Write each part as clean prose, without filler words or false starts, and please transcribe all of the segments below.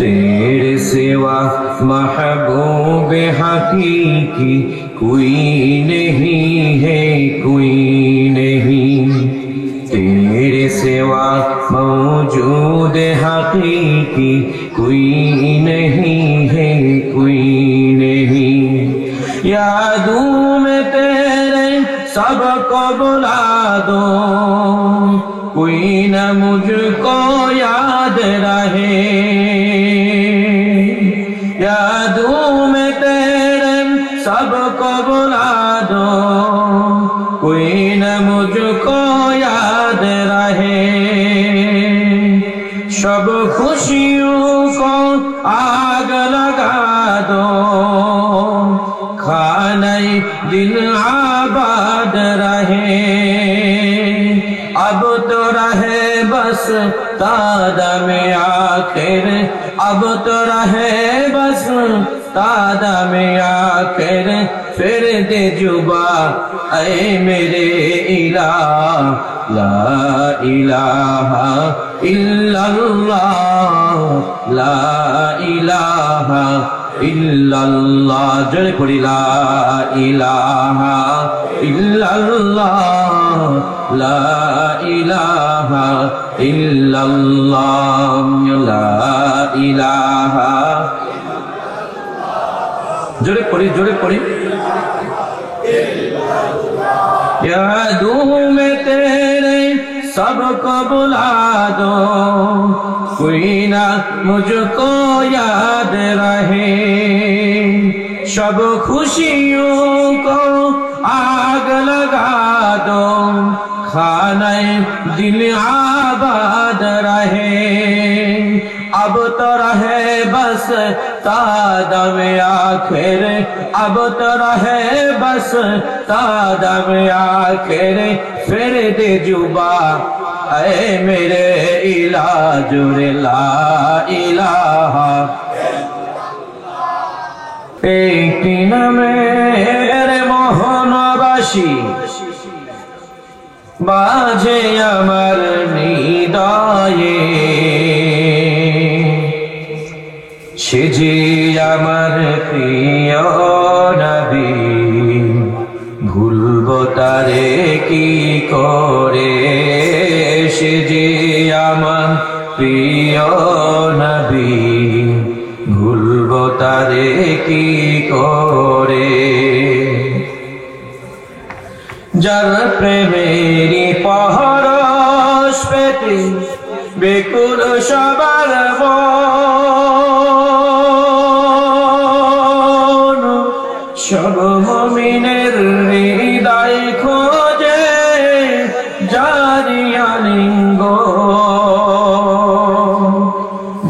तेरे सिवा महबूब हकीकी कोई नहीं है, कोई नहीं। तेरे सिवा मौजूद हकीकी कोई नहीं है, कोई नहीं। यादों में तेरे सबको बुला दो, कोई न मुझको याद रहे। यादों में तेरे सबको बुला दो, कोई न मुझको याद रहे। सब खुशियों को आग लगा दो, खाने दिल आबाद रहे। अब तो रहे बस तादम आखिर, अब तो रहे बस तादम आखिर। फिर दे जुबा ऐ मेरे इलाह, ला इलाहा इल्लल्लाह, ला इलाहा इल्लल्लाह। जड़े पड़ी ला इलाहा इल्लल्लाह, ला इलाहा इल्लल्लाह, ला इलाहा। जोरे पड़ी यादों में तेरे सबको बुला दो, कोई ना मुझको याद रहे। सब खुशियों को आग लगा दो, खाने दिल आबाद रहे। अब तो रहे बस तादम आखिर, अब तो रहे बस तादम आखिर। फिर दे जुबा ऐ मेरे इलाज ला इलाहा। একটি নামের মোহনবাসী বাজে আমার হৃদয়ে, সে যে আমার প্রিয় নবী, ভুলব তারে কি করে। সে যে আমার প্রিয় নবী, ভুলব তারে কি করে। যার প্রেমেরই পরশ পেতে বেকুল সবার মন, সব মুমিনের হৃদয় খোঁজে জারি আলিঙ্গন।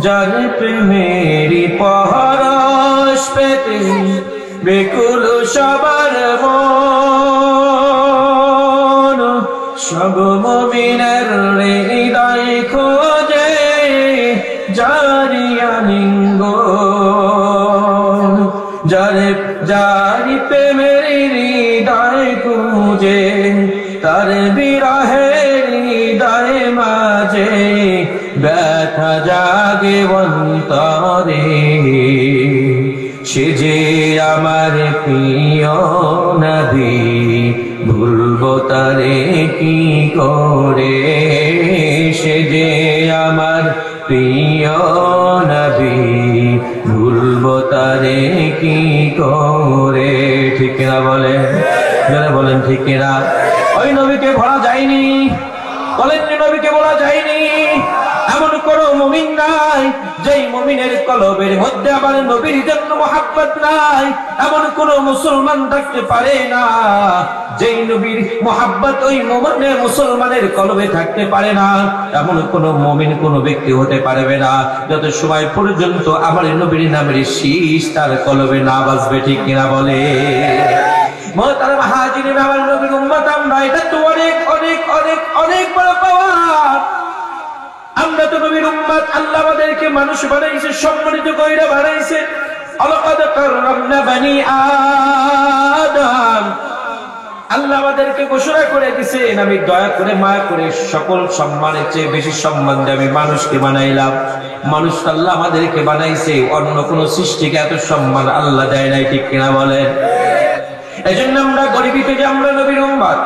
যার প্রেমেরই পরশ পেতে বেকুল সবার মন, সব মুমিনের হৃদয় খোঁজে জারি আলিঙ্গন। জারি প্রেমের হৃদয় খুঁজে, তার বিরহে হৃদয় মাঝে ব্যথা জাগে অন্তরে। সে যে আমার প্রিয় নবী, ভুলব তারে কি করে। সে যে আমার প্রিয় নবী, ভুলব তারে কি করে। ঠিক না বলেন, যারা বলেন ঠিক না। ওই নবীকে ভোলা যায়নি, বলেন নবীকে বলা যায়নি। এমন কোন মুমিন নাই যেই মুমিনের কলবের মধ্যে আবার নবীর জন্য মহব্বত নাই। এমন কোন মুসলমান থাকতে পারে না যেই নবীর মহব্বত ওই মুসলমানের কলবে থাকতে পারে না। এমন কোন মুমিন কোন ব্যক্তি হতে পারবে না যত সময় পর্যন্ত আমার নবীর নামের শীষ তার কলবে না বাজবে। ঠিক কিনা বলে মোহতারাম হাজিরিন, আমার নবীর উম্মত আমরা, এটা তো অনেক অনেক অনেক অনেক বড় পাওয়া। আমরা তো নবীর উম্মত, আল্লাহ আমাদেরকে মানুষ বানাইছে, সম্মানিত কইরা বানাইছে। আলাকাদ কাররামনা বানি আদম, আল্লাহ আমাদেরকে ঘোষণা করে দিয়েছেন আমি দয়া করে মায়া করে সকল সম্মানের চেয়ে বেশি সম্মান দিয়ে আমি মানুষকে বানাইলাম। মানুষ আল্লাহ আমাদেরকে বানাইছে, অন্য কোন সৃষ্টিকে এত সম্মান আল্লাহ দেয় নাই, ঠিক কিনা বলেন? এজন্য আমরা গরিবিত যে আমরা নবীর উম্মত,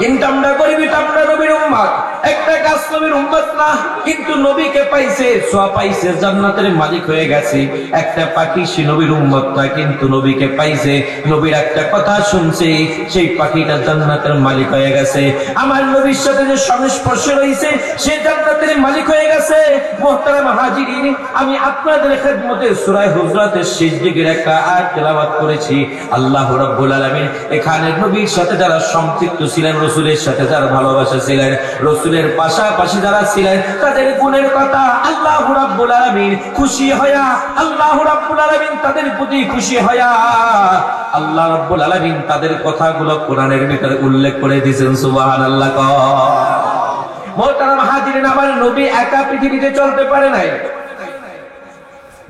কিন্তু আমরা গরিবিত আমরা নবীর উম্মত, একটা গাছ নবীর উম্মত না, কিন্তু নবীকে পাইছে, সোয়া পাইছে, জান্নাতের মালিক হয়ে গেছে। একটা পাখি সে নবীর উম্মত না, কিন্তু নবীকে পাইছে, নবীর একটা কথা শুনছে, সেই পাখিটা জান্নাতের মালিক হয়ে গেছে। আমার নবীর সাথে যে সংস্পর্শে রয়েছে সে জান্নাতের মালিক হয়ে গেছে। মুহতারাম হাজিরিন, আমি আপনাদের খেদমতে সূরা হুজরাতের শেষ দিকের একটা আয়াত তেলাওয়াত করেছি। আল্লাহ রাব্বুল আলামিন এখানে নবীর সাথে যারা সম্পৃক্ত ছিলেন, রাসূলের সাথে যারা ভালোবাসা ছিলেন, রাসূলের পাশাপাশি যারা ছিলেন, তাদের গুণের কথা আল্লাহ রাব্বুল আলামিন খুশি হয়া, আল্লাহ রাব্বুল আলামিন তাদের প্রতি খুশি হয়া, আল্লাহ রাব্বুল আলামিন তাদের কথাগুলো কোরআনের ভিতরে উল্লেখ করে দিয়েছেন। সুবহানাল্লাহ। মুহতারাম হাজিরিন, আমার নবী একা পৃথিবীতে চলতে পারে নাই,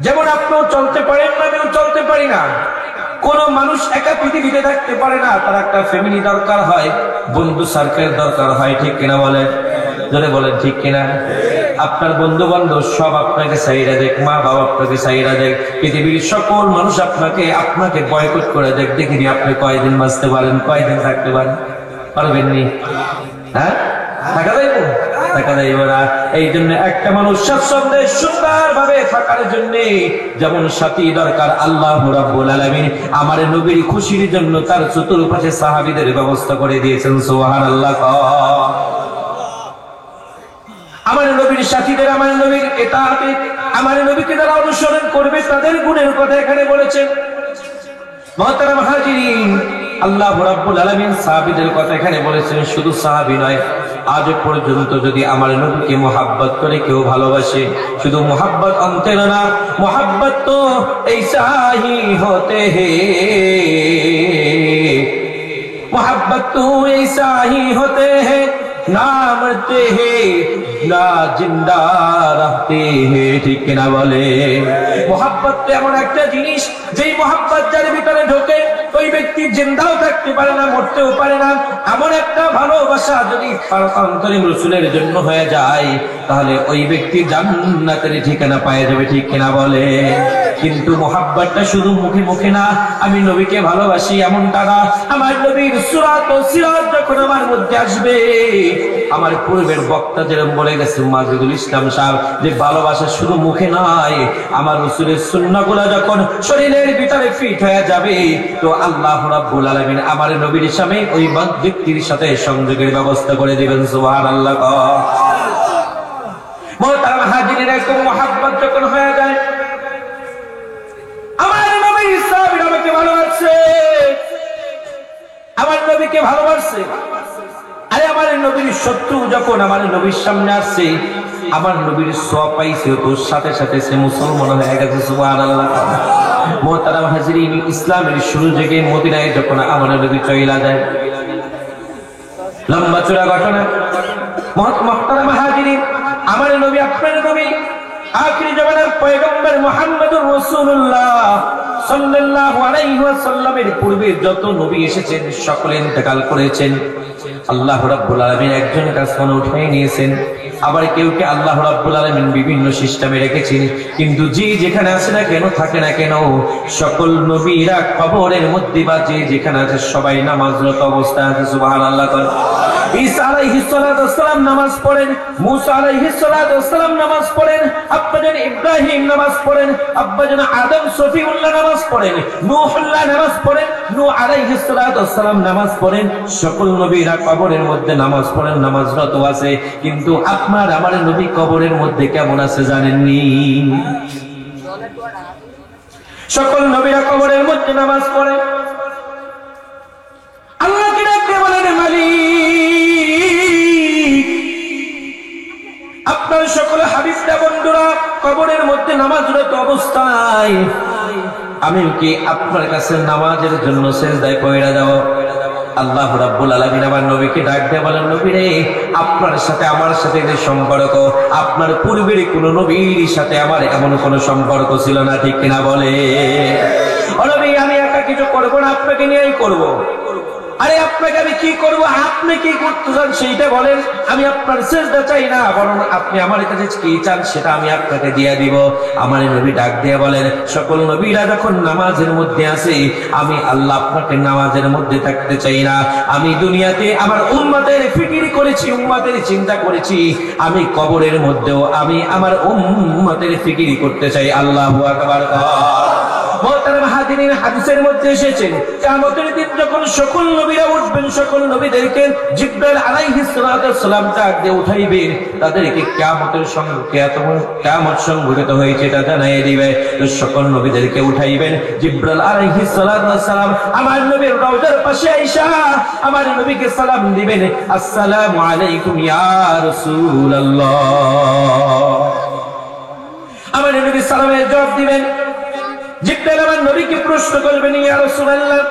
যেমন আপনিও চলতে পারেন না, আমিও চলতে পারি না। কোন মানুষ একা পৃথিবীতে থাকতে পারে না, তার একটা ফ্যামিলি দরকার হয়, বন্ধু সার্কেল দরকার হয়, ঠিক কিনা বলেন? যদি বলেন ঠিক কিনা? আপনার বন্ধু বান্ধব সব আপনাকে চাহিদা দেখ, মা বাবা আপনাকে চাহিদা দেখ, পৃথিবীর সকল মানুষ আপনাকে বয়কট করে দেখ, দেখিনি আপনি কয়দিন বাঁচতে পারেন, কয়দিন থাকতে পারেন? পারবেননি? হ্যাঁ, থাকা যাইব? থাকা যাইব না। এই জন্য একটা মানুষ স্বাচ্ছন্দ্যে সুন্দর ভাবে থাকার জন্য যেমন সাথী দরকার, আল্লাহ রাব্বুল আলামিন আমার নবীর খুশির জন্য তার চতুর্পাশে সাহাবীদের ব্যবস্থা করে দিয়েছেন। সুবহানাল্লাহ। আমার নবীর সাথীদের, আমার নবীর ইতাআতে, আমার নবীকে যারা অনুসরণ করবে তাদের গুণের কথা এখানে বলেছেন। মুহতারাম হাজিরিন, আল্লাহ রাব্বুল আলামিন সাহাবীদের কথা এখানে বলেছেন। শুধু সাহাবী নয়, আজ পর্যন্ত যদি আমার নবীকে মোহাব্বত করে কেউ ভালোবাসে, শুধু মোহাব্বত অন্তরে না, মোহাব্বত তো ऐसा ही होते हैं, मोहब्बत तो ऐसा ही होते हैं, ना मरते हैं ना जिंदा रहते हैं, ঠিক কিনা বলে? মোহাব্বত এমন একটা জিনিস, যেই মোহাব্বত যার ভিতরে ঢোকে ওই ব্যক্তি জিন্দাও থাকতে পারে না, মরতেও পারে না। এমন একটা ভালোবাসা যদি অন্তরে রাসূলের জন্য হয়ে যায়, তাহলে ওই ব্যক্তি জান্নাতের ঠিকানা পেয়ে যাবে, ঠিক কিনা বলে? কিন্তু মোহাব্বতটা শুধু মুখে মুখে না, আমি নবীকে ভালোবাসি এমনটা না। আমার নবীর সুরাত ও সিরাত যখন আমার মধ্যে আসবে, আমার পূর্বের বক্তা যেরকম বলে গেছে মাজিদুল ইসলাম সাহেব, যে ভালোবাসা শুধু মুখে নয়, আমার রাসূলের সুন্নাহগুলো যখন শরীরের ভিতরে ফিট হয়ে যাবে, তো আল্লাহ রাব্বুল আলামিন আমার নবীর সামনে ওই ব্যক্তির সাথে সংযোগের ব্যবস্থা করে দিবেন। সুবহানাল্লাহ। মুহতারাম হাজিরিন, এরকম মোহাব্বত যখন হয়ে যায়, আমার নবীর সাহাবীরা আমাকে ভালোবাসে, আমার নবীকে ভালোবাসে। আরে আমার নবীর শত্রু যখন আমার নবীর সামনে আসছে, আমার নবীর সওয়াব পাইছে, তো সাথে সাথে সে মুসলমান হয়ে গেছে। সুবহানাল্লাহ। মুহতারাম হাজিরিন, ইসলামের শুরু থেকে মদিনায় যখন আমার নবী চলে যায়, লম্বা চূড়া ঘটনা। মুহতারাম হাজিরিন, আমার নবী, আপনার নবী, আখিরি জামানার পয়গম্বর মুহাম্মদুর রাসূলুল্লাহ সাল্লাল্লাহু আলাইহি ওয়াসাল্লামের পূর্বে যত নবী এসেছেন সকলে ইন্তেকাল করেছেন। আল্লাহ রাব্বুল আলামিন একজন কাসমান উঠিয়ে নিয়েছেন, আবার কেউ কে আল্লাহ রাব্বুল আলামিন বিভিন্ন সিস্টেমে রেখেছেন। কিন্তু যে যেখানে আছে না কেন, থাকে না কেন, সকল নবীরা কবরের মধ্যে বা যে যেখানে আছে সবাই নামাজরত অবস্থায় আছে। সুবহানাল্লাহ। ঈসা আলাইহিস সালাতু ওয়াস সালাম নামাজ পড়েন, মুসা আলাইহিস সালাতু ওয়াস সালাম নামাজ পড়েন, আব্বাজান ইব্রাহিম নামাজ পড়েন, আব্বাজান আদম সফিউল্লাহ নামাজ পড়েন, নূহুল্লাহ নামাজ পড়েন, নূহ আলাইহিস সালাতু ওয়াস সালাম নামাজ পড়েন। সকল নবীরা কবরের মধ্যে নামাজ পড়েন, নামাজরত আছে। কিন্তু আপনার আমার নবী কবরের মধ্যে কেমন আছে জানেননি? সকল নবীরা কবরের মধ্যে নামাজ পড়ে, আল্লাহকে ডাকতে বলেন, মালিক, আপনার সকল হাবিবরা বন্ধুরা কবরের মধ্যে নামাজরত অবস্থায় আমি কি আপনার কাছে নামাজের জন্য সিজদায় পড়ে যাব? আল্লাহ রাব্বুল আলামিন আমার নবীকে ডাক দিয়ে বলেন, নবী রে, আপনার সাথে আমার সাথে যে সম্পর্ক, আপনার পূর্বের কোন নবীর সাথে আমার এমন কোন সম্পর্ক ছিল না, ঠিক কিনা বলে? ও নবী, আমি একা কিছু করব না, আপনাকে নিয়েই করব। আরে আপনাকে আমি কি করব, আপনি কি করতে চান সেইটা বলেন। আমি আপনার সিজদা চাই না, বরং আপনি আমার কাছে কি চান সেটা আমি আপনাকে দিয়ে দিব। আমার নবী ডাক দিয়ে বলেন, সকল নবীরা যখন নামাজের মধ্যে আছে, আমি আল্লাহ আপনাকে নামাজের মধ্যে থাকতে চাই না। আমি দুনিয়াতে আমার উম্মতের ফিকির করেছি, উম্মতের চিন্তা করেছি, আমি কবরের মধ্যেও আমি আমার উম্মতের ফিকির করতে চাই। আল্লাহু আকবার। মুহতারাম হাজিরিন, হাদিসের মধ্যে এসেছে কিয়ামতের দিন যখন সকল নবীরা উঠবেন, সকল নবীদেরকে জিবরাইল আলাইহিস সালাম ডাক দিয়ে উঠাইবেন, তাদেরকে কিয়ামতের সঙ্গে কিয়ামত সংঘটিত হয়েছে এটা জানিয়ে দিবে। তো সকল নবীদেরকে উঠাইবেন, জিবরাইল আলাইহিস সালাম আমার নবীর রওজার পাশে আইসা আমার নবীকে সালাম দিবেন, আসসালামু আলাইকুম ইয়া রাসূলুল্লাহ। আমার নবী সালামের জবাব দিবেন। জিবরাইল আমার নবীকে প্রশ্ন করবেন, ইয়া রাসূলুল্লাহ,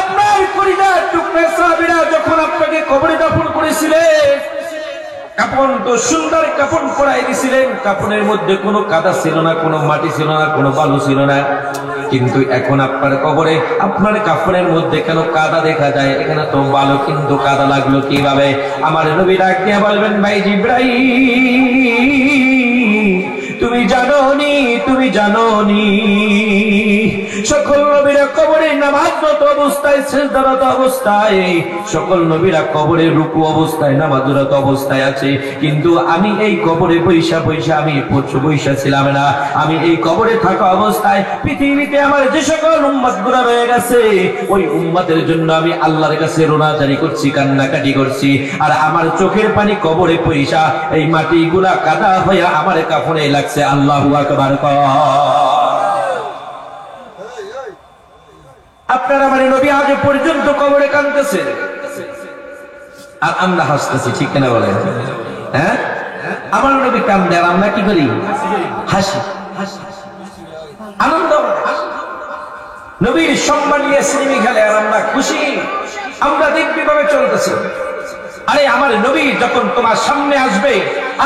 আপনার কলিজার টুকরা সাহাবীরা যখন আপনাকে কবরে দাফন করেছিলেন, কাফন তো সুন্দর কাফন পরাই দিয়েছিলেন, কাফনের মধ্যে কোনো কাদা ছিল না, কোনো মাটি ছিল না, কোনো বালু ছিল না, কিন্তু এখন আপনার কবরে আপনার কাফনের মধ্যে কেন কাদা দেখা যায়? এখানে তো বালু, কিন্তু কাদা লাগলো কিভাবে? আমার নবী ডাক দিয়ে বলবেন, ভাই জিবরাইল, তুমি জানোনি, তুমি জানোনি, সকল নবীরা কবরে নামাজরত অবস্থায়, সিজদারত অবস্থায়, সকল নবীরা কবরে রুকু অবস্থায়, নামাজরত অবস্থায় আছে, কিন্তু আমি এই কবরে বৈশা আমি বৈশা ছিলাম না। আমি এই কবরে থাকা অবস্থায় পৃথিবীতে আমার যে সকল উম্মতগুলো রয়ে গেছে, ওই উম্মতের জন্য আমি আল্লাহর কাছে রোনাজারি করছি, কান্নাকাটি করছি, আর আমার চোখের পানি কবরে পয়সা এই মাটিগুলা কাদা হয়ে আমার কাফনে লাগছে। আল্লাহু আকবার। আপনার আমার নবী আজ পর্যন্ত কবরে কাঁদতেছে, আর আমরা হাসতেছি, ঠিক কিনা বলেন? হ্যাঁ, আমার নবী কান্দে আর আমরা কি করি? হাসি, আনন্দ। নবীর সম্মান নিয়ে সিনেমি খেলে আর আমরা খুশি, আমরা দেখবি ভাবে চলতেছি। আরে আমার নবী যখন তোমার সামনে আসবে,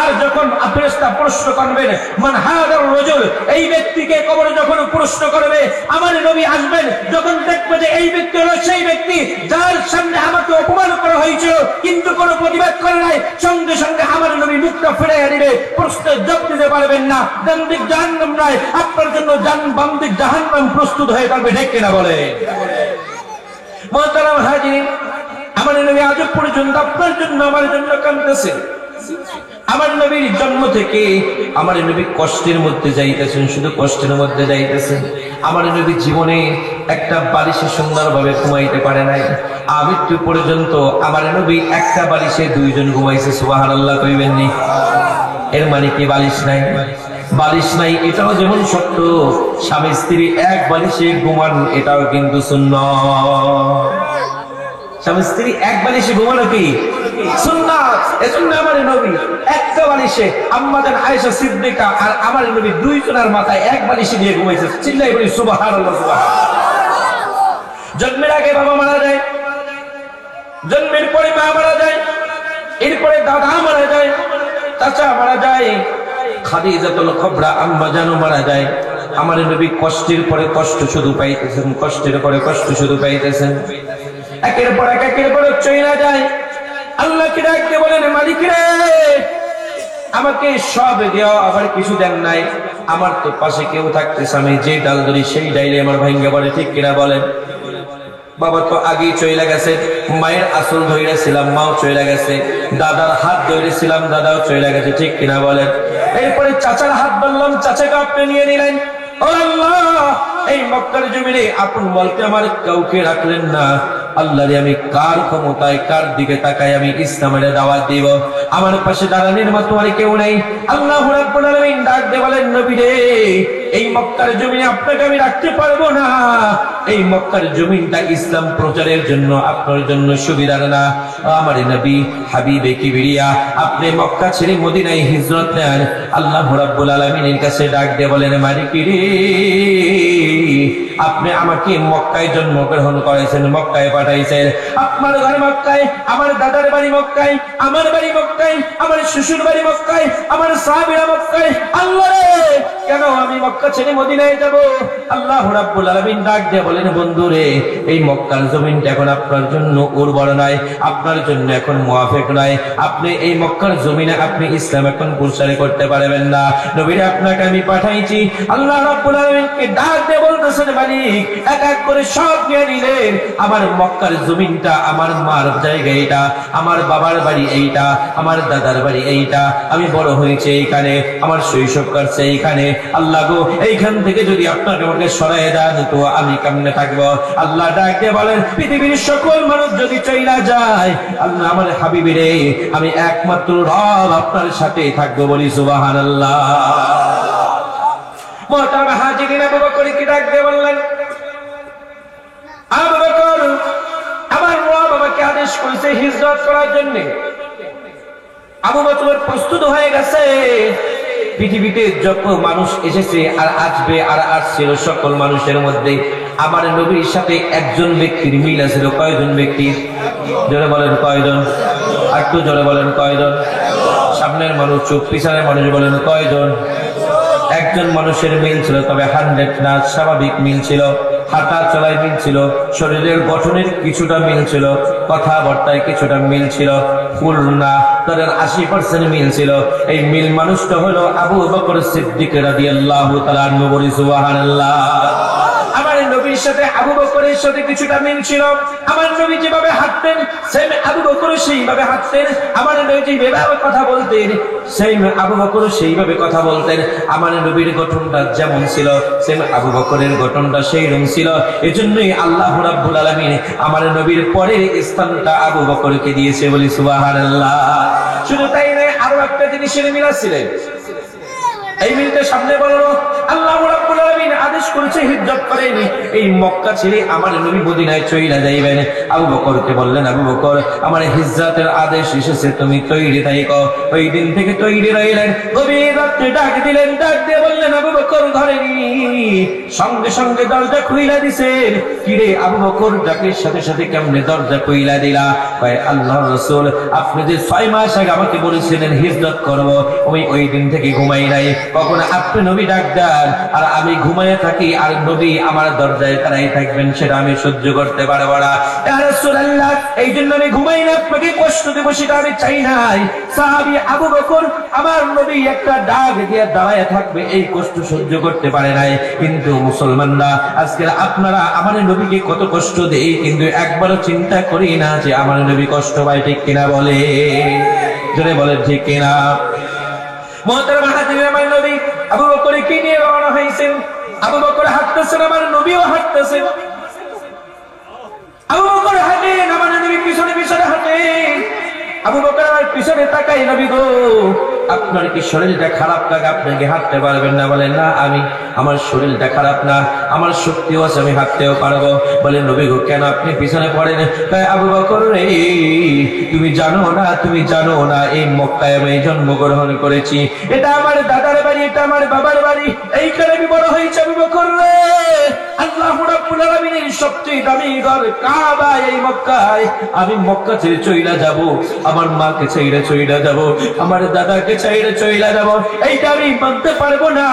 আর যখন ফেরেশতা প্রশ্ন করবেন, মান হাদার রাজুল, এই ব্যক্তিকে কবরে যখন প্রশ্ন করবে, আমার নবী আসবেন, যখন দেখবে যে এই ব্যক্তি হলো সেই ব্যক্তি যার সামনে আমাকে অপমান করা হয়েছিল, কিন্তু কোনো প্রতিবাদ করে নাই, সঙ্গে সঙ্গে আমার নবী মুখটা ফিরাইয়া দিবে, প্রশ্নের জবাব দিতে পারবেন না। ডান দিক জাহান্নাম নয়, আপনার জন্য বাম দিক জাহান্নাম প্রস্তুত হয়ে থাকবে, ঠিক কিনা বলে? মুহতারাম হাজিরিন, আমার নবী আজ পর্যন্ত আপনার জন্য আমার জন্য কাঁদতেছে। আমার নবীর জন্ম থেকে আমার নবী কষ্টের মধ্যে যাইতেছেন, শুধু কষ্টের মধ্যে যাইতেছেন। আমার নবী জীবনে একটা বালিশে সুন্দরভাবে ঘুমাইতে পারে নাই, আমৃত্যু পর্যন্ত আমার নবী একটা বালিশে দুইজন ঘুমাইছে। সুবহানাল্লাহ কইবেননি? এর মানে কি বালিশ নাই? বালিশ নাই এটাও যেমন সত্য, স্বামী স্ত্রী এক বালিশে ঘুমান এটাও কিন্তু সুন্নাত। স্বামী স্ত্রী এক বালিশে ঘুমানো কি সুন্নাত। এজন্য আমার নবী একটা বালিশে আম্মা জান আয়েশা সিদ্দিকা আর আমার নবী দুইজনের মাথায় এক বালিশে দিয়ে ঘুমাইছে। চিল্লাই বলি সুবহানাল্লাহ। জন্মের আগে বাবা মারা যায়, জন্মের পরে মা মারা যায়, এরপরে দাদা মারা যায়, চাচা মারা যায়, খাদিজাতুল কুবরা আম্মা জানও মারা যায়। আমার নবী কষ্টের পরে কষ্ট শুধু পাইতেছেন, কষ্টের পরে কষ্ট শুধু পাইতেছেন। একের পর একের পর চইলা যায়। আল্লাহকে ডাকতে বলেন, মালিক রে, আমাকে সব দেওয়া, আবার কিছু দেন নাই। আমার তো পাশে কেউ থাকতেছে, আমি যে ডাল ধরি সেই ডাইলে আমার ভাঙ্গা পড়ে, ঠিক কিনা বলেন? বাবা তো আগেই চইলা গেছে, মায়ের আসল ধইরেছিলাম, মাও চইলা গেছে, দাদার হাত ধইরেছিলাম, দাদাও চইলা গেছে, ঠিক কিনা বলেন? এরপরে চাচার হাত ধরলাম, চাচাকে আপনি নিয়ে নিলেন। ও আল্লাহ, এই মক্কার জমিনে আপন বলতে আমার কাউকে রাখলেন না। আল্লাহ রে, আমি কার ক্ষমতায়, কার দিকে তাকাই আমি ইসলামের দাওয়াত দিব? আমার পাশে দাঁড়ানোর মতো আর কেউ নেই। আল্লাহ রাব্বুল আলামিন ডাক দিয়ে বলেন, নবী রে, এই মক্কার জমিনে আপনাকে আমি রাখতে পারবো না। এই মক্কার জমিনটা ইসলাম প্রচারের জন্য আপনার জন্য সুবিধার না। আমার নবী হাবিবে কিবরিয়া, আপনি মক্কা ছেড়ে মদিনায় হিজরত নেন। আল্লাহ রাব্বুল আলামিনের কাছে ডাক দিয়ে বলেন, মালিক রে, আপনি আমাকে মক্কায় জন্মগ্রহণ করেছেন, মক্কায় পাঠাইছেন। আপনার ঘর মক্কায়, আমার দাদার বাড়ি মক্কায়, আমার বাড়ি মক্কায়, আমার শ্বশুর বাড়ি মক্কায়, আমার সাহাবীরা মক্কায়। আল্লাহ রে, কেন আমি মক্কা মক্কা ছেড়ে মদিনায় যাব। আল্লাহ রাব্বুল আলামিন ডাক দিয়ে বলেন, বন্ধুরে, এই মক্কার জমিনটা এখন আপনার জন্য উর্বর নয়, আপনার জন্য এখন মুয়াফিক নয়। আপনি এই মক্কার জমিনে আপনি ইসলাম এখন প্রচার করতে পারবেন না। নবীরে, আপনাকে আমি পাঠাইছি। আল্লাহ রাব্বুল আলামিনকে ডাক দিয়ে বলতেছেন, মালিক, এক এক করে সব নিয়ে নিলেন। আমার মক্কার জমিনটা, আমার মার জায়গা এইটা, আমার বাবার বাড়ি এইটা, আমার দাদার বাড়ি এইটা, আমি বড় হয়েছে এইখানে, আমার শৈশব কাটছে এইখানে। আল্লাহ গো, এইখান থেকে যদি আপনাকে আমাকে সরাই দেন তো আমি কেমনে থাকবো? আল্লাহ ডাক দিয়ে বলেন, পৃথিবীর সকল মানুষ যদি চইলা যায়, আল্লাহ আমার হাবিবিরে, আমি একমাত্র রব আপনার সাথেই থাকবো। বলি সুবহানাল্লাহ। মুহতারাম হাজিরিন, আবু বকর কি ডাক দিয়ে বললেন, আবু বকর, আমার রব আমাকে আদেশ করেছে হিজরত করার জন্য। আবু বকর প্রস্তুত হয়ে গেছে। পৃথিবীতে যত মানুষ এসেছে আর আসবে আর আসছিল, সকল মানুষের মধ্যে আমার নবীর সাথে একজন ব্যক্তির মিল আছিল। কয়জন ব্যক্তি? জোরে বলেন কয়জন? একটু জোরে বলেন কয়জন? সামনের মানুষ চুপ, পিছনের মানুষ বলেন কয়জন? একজন মানুষের মিল ছিল, তবে 100 না, স্বাভাবিক মিল ছিল। হাঁটা চলায় মিল ছিল, শরীরের গঠনের কিছুটা মিল ছিল, কথাবার্তায় কিছুটা মিল ছিল, ফুল না তাদের 80% মিল ছিল। এই মিল মানুষটা হলো আবু বকর সিদ্দিক রাদিয়াল্লাহু তাআলা আনহু। বলি সুবহানাল্লাহ। আমার নবীর সাথে আবু বকরের সাথে কিছুটা মিল ছিল। আমার নবী যেভাবে হাঁটতেন সেম আবু বকর সেইভাবে হাঁটতেন। আমার নবী যেভাবে কথা বলতেন সেম আবু বকর সেইভাবে কথা বলতেন। আমার নবীর গঠনটা যেমন ছিল সেম আবু বকরের গঠনটা সেইরকম ছিল। এজন্যই আল্লাহ রাব্বুল আলামিন আমার নবীর পরের স্থানটা আবু বকরকে দিয়েছে। বলি সুবহানাল্লাহ। শুধু তাই নয়, আরো একটা জিনিসের মিল ছিল। এই মিলটা সামনে বললো, আল্লাহ রাব্বুল আলামিন আদেশ করেছে হিজরত করেন। এই মক্কা ছেড়ে আমার নবী মদিনায় চইলা যাইবেন। আবু বকরকে বললেন, আবু বকর, আমার হিজরতের আদেশ এসেছে, তুমি তৈরি থাকো। ওই দিন থেকে তৈরি রইলেন। গভীর রাতে ডাক দিলেন, ডাক দিয়ে বললেন, আবু বকর ঘরে নি। সঙ্গে সঙ্গে দরজা খুইলা দিছেন। কিরে আবু বকর, ডাকের সাথে সাথে কেমনে দরজা খুইলা দিলা? কয়, আল্লাহর রাসূল, আপনি যে 6 মাস আগে আমাকে বলেছিলেন হিজরত করব, আমি ওই দিন থেকে ঘুমাই নাই। কখন আপনি নবী ডাক দেন আর আমি ঘুমাইয়া থাকি আর নবী আমার দরজায় দাঁড়াই থাকবেন, সেটা আমি সহ্য করতে পারবো না। ইয়া রাসূলুল্লাহ, এই জন্য আমি ঘুমাই না, আপনাকে কষ্ট দেব সেটা আমি চাই নাই। সাহাবী আবু বকর আমার নবী একটা ডাক দিয়ে দাঁড়ায় থাকবে এই কষ্ট সহ্য করতে পারে নাই। কিন্তু মুসলমানরা আজকে আপনারা আমার নবীকে কত কষ্ট দেই, কিন্তু একবারও চিন্তা করি না যে আমার নবী কষ্ট পায়। ঠিক কিনা বলে? জোরে বলেন ঠিক কিনা? মুহতারাম হাজিরিন, আমার নবী আবু বকরকে নিয়ে রওনা হয়েছেন। আবু বকর হাঁটতেছেন, আমার নবীও হাঁটতেছেন। আবু বকর হাঁটেন, আমার নবী পিছনে পিছনে হাঁটেন। আবু বকর আমার পিছনে তাকাই, নবী গো, আপনার কি শরীরটা খারাপ লাগে? আপনি কি হাঁটতে পারবেন না? বলেন, না, আমার শরীরটা খারাপ না, আমার শক্তিও আছে, আমি হাঁটতেও পারবো। বলে, নবী গো, কেন আপনি পিছনে পড়েন? তাই আবু বকর রে, তুমি জানো না এই মক্কায় আমি জন্মগ্রহণ করেছি। এটা আমার দাদার বাড়ি, এটা আমার বাবার বাড়ি, এইখানে আমি বড় হয়েছি। আবু বকর রে, আল্লাহ রাব্বুল আলামিনের সবচেয়ে দামি ঘর কাবা এই মক্কায়। আমি মক্কা ছেড়ে চইলা যাব, আমার মাকে ছেড়ে চইলা যাব, আমার দাদাকে ছেড়ে চইলা যাব, এইটা আমি মানতে পারবো না।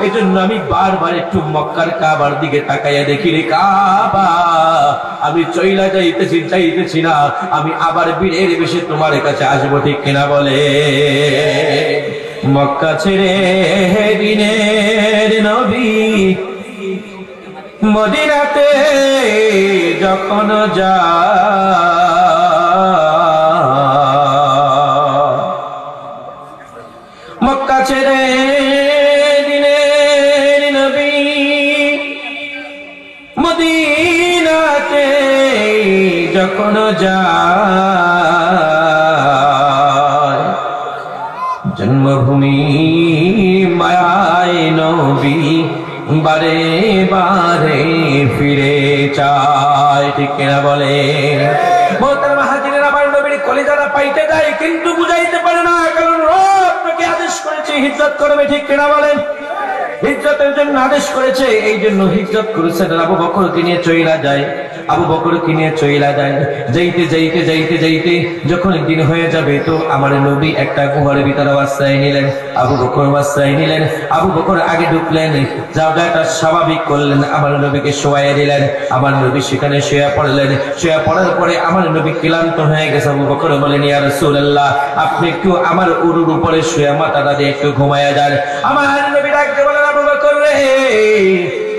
এই জন্য আমি বারবার একটু মক্কার কাবার দিকে তাকাইয়া দেখি, রে কাবা, আমি চইলা যাইতেছি না, আমি আবার বীরের বেশে তোমার কাছে আসবো। ঠিক কিনা বলে? মক্কা ছেড়ে দিনের নবী মদিনাতে যখন মক্কা ছেড়ে দিনের নবী মদিনাতে যখন জন্মভূমি মায়ায় নবী বারে বারে ফিরে চায়। ঠিক কিনা বলে? মুহতারাম হাজিরিন, আমার নবীর কলিজাটা পাইতে যায় কিন্তু বুঝাইতে পারে না, কারণ রব আপনাকে আদেশ করেছে হিজরত করবে। ঠিক কিনা বলেন? হিজরতের জন্য আদেশ করেছে, এই জন্য হিজরত করেছেন। আবু বকরকে নিয়ে চইলা যায়। আবু বকরকে নিয়ে চইলা যায়। যাইতে যখন দিন হয়ে যাবে তো আমার নবী একটা গুহার ভিতরে আশ্রয় নিলেন। আবু বকর আশ্রয় নিলেন। আবু বকর আগে ঢুকলেন, জায়গাটা স্বাভাবিক করলেন, আমার নবীকে শোয়াইয়া দিলেন। আমার নবী সেখানে শুয়ে পড়লেন। শুয়ে পড়ার পরে আমার নবী ক্লান্ত হয়ে গেছে। আবু বকর বলেন, ইয়া রাসূলুল্লাহ, আপনি একটু আমার উরুর উপরে শুয়ে মাথাটা দিয়ে একটু ঘুমায়া যান। আমার নবী ডাকতে বলেন, আবু বকর রে,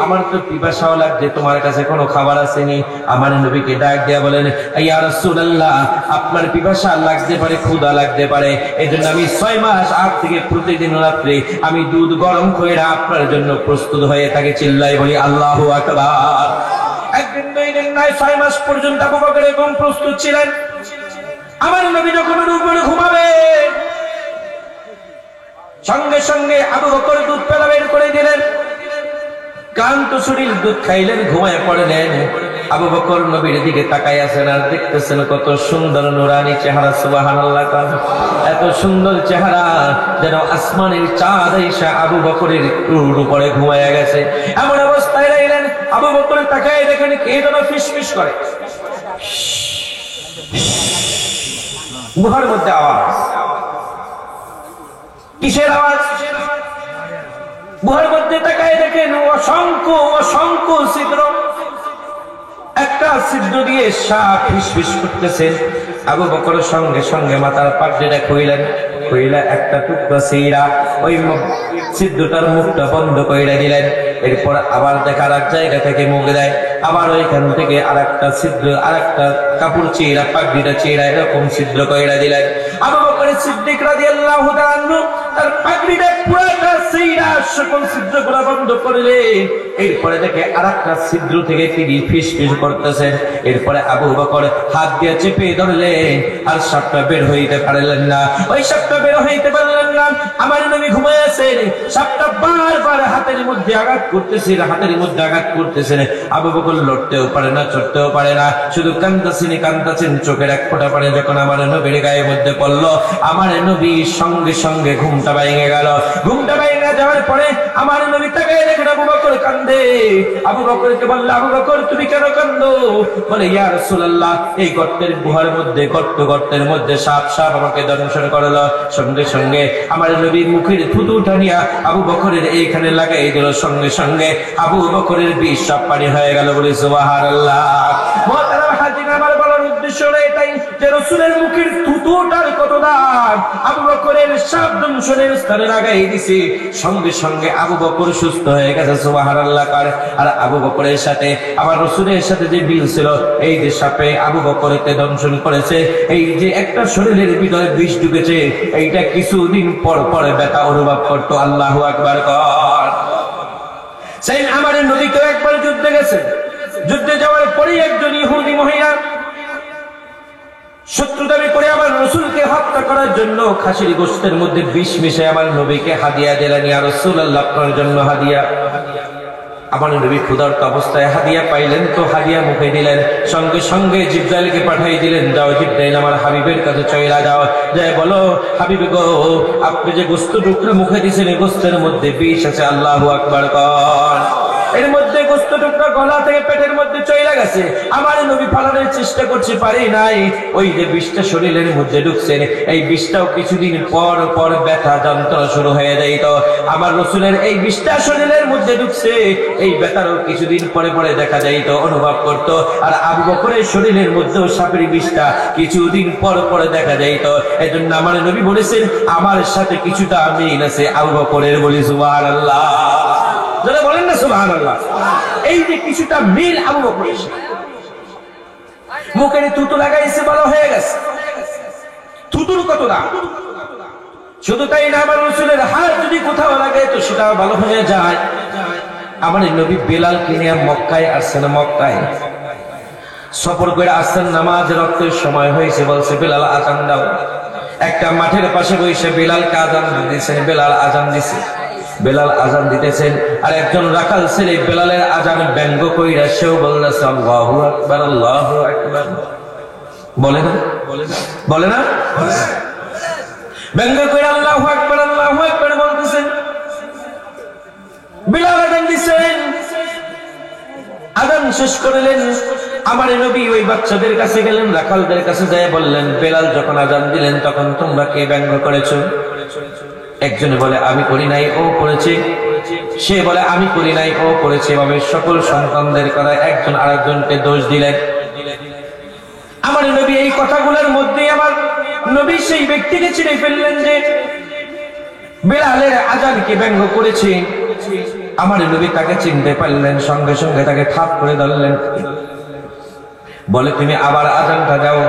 আমার তো পিপাসাও লাগছে, তোমার কাছে কোনো খাবার আসেনি? আমার নবীকে ডাক দিয়া বলেন, ইয়া রাসূলুল্লাহ, আপনার পিপাসা লাগতে পারে, ক্ষুধা লাগতে পারে, এজন্য আমি 6 মাস আগ থেকে প্রতিদিন রাত্রে আমি দুধ গরম করে আপনার জন্য প্রস্তুত হয়ে থাকি। চিল্লাই বলি আল্লাহু আকবার। একদিন 2 দিন নয়, 6 মাস পর্যন্ত আবু বকর এরকম প্রস্তুত ছিলেন। আমার নবী যখন উপরে ঘুমাবে, সঙ্গে সঙ্গে আবু বকর দুধ পেলা বের করে দিলেন। ক্লান্ত শরীর, দুধ খাইলেন, ঘুমায় পড়লেন। আবু বকর নবীর দিকে তাকাই আছেন আর দেখতেছেন কত সুন্দর নুরানি চেহারা। সুবহানাল্লাহ। এত সুন্দর চেহারা যেন আসমানের চাঁদ এসে আবু বকরের উপরে ঘুমায়া গেছে। এমন অবস্থায় রইলেন। আবু বকর তাকায় দেখেন কে যেন ফিসফিস করে। গুহার মধ্যে আওয়াজ। কিসের আওয়াজ? গুহার মধ্যে তাকায় দেখেন অসংখ্য ছিদ্র। একটা ছিদ্র দিয়ে সাপ ফিসফিস করতেছেন। আবু বকর সঙ্গে সঙ্গে মাথার পাগড়িটা খুইলা একটা টুকরা ছিঁড়া ওই ছিদ্রটার মুখটা বন্ধ করে দিলেন। এরপর আবার দেখার এক জায়গা থেকে মুখ দেয়, আবার ওইখান থেকে আরেকটা ছিদ্র, আরেকটা কাপড় চিরা, পাগড়িটা চিরা এরকম ছিদ্র করে দিলেন। আবু বকর সিদ্দিক রাদিয়াল্লাহু তাআলা আনহু তার পাগড়িটা পুরোটা চিরা সকল ছিদ্রগুলো বন্ধ করলেন। এরপরে দেখে আরেকটা ছিদ্র থেকে তিনি ফিসফিস করতেছেন। এরপরে আবু বকর হাত দিয়ে চেপে ধরলেন আর সাপটা বের হইতে পারলেন না। ওই সাপটা বের হইতে পারলেন না। আমার নবী ঘুমায় আছেন, সাপটা বারবার হাতের মধ্যে আঘাত করতেছেন। আবু বকর লড়তেও পারে না, চড়তেও পারে না, শুধু কান্দাছেন। চোখের এক ফোঁটা পানি যখন আমার নবীর গায়ের মধ্যে পড়লো, আমার নবী সঙ্গে সঙ্গে ঘুমটা ভেঙে গেল। ঘুমটা ভেঙে যাওয়ার পরে আমার নবী তাকায় দেখেন আবু বকর কান্দে। আবু বকরকে বলল, আবু বকর তুমি কেন কান্দো? বলে, ইয়া রাসূলুল্লাহ, এই গর্তের মধ্যে সাপ আমাকে দংশন করলো। সঙ্গে সঙ্গে আমার নবীর মুখের থুতুটা নিয়ে আবু বকরের এইখানে লাগাই দিল। সঙ্গে সঙ্গে আবু বকরের বিষ সাপ পানি হয়ে গেল। বলে সুবহানাল্লাহ। মুহতারাম হাজির, আমার বলার উদ্দেশ্য এটাই যে রাসূলের মুখের থুতুটার কত দাম। আবু বকরের সাপ দংশনের স্থানে লাগাই দিছে। সঙ্গে সঙ্গে আবু বকর সুস্থ হয়ে গেছে। সুবহানাল্লাহ। আর আবু বকরের সাথে আমার রাসূলের সাথে যে বিল ছিল, এই যে সাপে আবু বকরকে দংশন করেছে, এই যে একটা শরীরের ভিতরে বিষ ঢুকেছে, এইটা কিছুদিন পর পরে ব্যথা অনুভব করতো। আল্লাহু আকবার কর। সেই আমার নবী তো একবার যুদ্ধে গেছে। যুদ্ধে যাওয়ার পরে একজন ইহুদি মহিলা শত্রুতামি করে আমার রাসূলকে হত্যা করার জন্য খাসির গোশতের মধ্যে বিষ মিশে আমার নবীকে হাদিয়া দিলেন। ইয়া রাসূলুল্লাহ, আপনার জন্য হাদিয়া। আমার নবী ক্ষুধার্ত অবস্থায় হাদিয়া পাইলেন তো হাদিয়া মুখে দিলেন। সঙ্গে সঙ্গে জিবরাইলকে পাঠিয়ে দিলেন, যাও জিবরাইল, আমার হাবিবের কাছে চলে যাও, যাই বলো, হাবিব গো, আপনি যে গোশত টুকরা মুখে দিয়েছেন, এই গোশতের মধ্যে বিষ আছে। আল্লাহু আকবার কর। এর মধ্যে গোশত টুকরা গলা থেকে পেটের মধ্যে চলে গেছে। আমার নবী পালানোর চেষ্টা করছে, পারি নাই। ওই যে বিষটা শরীরের মধ্যে ঢুকছেন, এই বিষটাও কিছুদিন পর পর ব্যথা যন্ত্রণা শুরু হয়ে যাইত। আমার রাসূলের এই বিষটা শরীরের মধ্যে ঢুকছে, এই ব্যথারও কিছুদিন পরে পরে দেখা যাইত, অনুভব করত। আর আবু বকরের শরীরের মধ্যেও সাপের বিষটা কিছুদিন পর পরে দেখা যাইত। এজন্য আমার নবী বলেছেন, আমার সাথে কিছুটা মিল আছে আবু বকরের। বলি সুবহানাল্লাহ। যারা বলেন না সুবহানাল্লাহ। এই যে কিছুটা মিল আবু বকরের সাথে। মুখে থুতু লাগাইছে, ভালো হয়ে গেছে। থুতুর কত দাম! শুধু তাই না, আমার রাসূলের হাত যদি কোথাও লাগে তো সেটাও ভালো হয়ে যায়। আমার নবী বেলালকে নিয়ে মক্কায় আসছেন। মক্কায় সফর করে আসছেন, নামাজ রক্তের সময় হয়েছে, বলছে বেলাল আজান দাও। একটা মাঠের পাশে বসে বেলালকে আজান দিতেছেন। বেলাল আজান দিতেছেন, আর একজন রাখাল ছেলে বেলালের আজান ব্যঙ্গ কইরা সেও বলতেছে আল্লাহু আকবার, আল্লাহু আকবার। বলে না ব্যঙ্গ কইরা আল্লাহু আকবার, আল্লাহু আকবার বলতেছেন। বেলাল আজান দিছেন, আজান শেষ করলেন। আমার নবী ওই বাচ্চাদের কাছে গেলেন, রাখালদের কাছে যায় বললেন, বেলাল যখন আজান দিলেন তখন তোমরা কে ব্যঙ্গ করেছো? একজনে বলে আমি করি নাই, ও করেছে। সে বলে আমি করি নাই, ও করেছে। এভাবে সকল সন্তানদের করা একজন আরেকজনকে দোষ দিলেন। আমার নবী এই কথাগুলোর মধ্যে আমার নবী সেই ব্যক্তিকে চিনে ফেললেন যে বেলালের আজানকে ব্যঙ্গ করেছে। আমার নবী তাকে চিনতে পারলেন, সঙ্গে সঙ্গে তাকে থাপ করে ধরলেন, বলে তুমি আবার আজানটা দাও।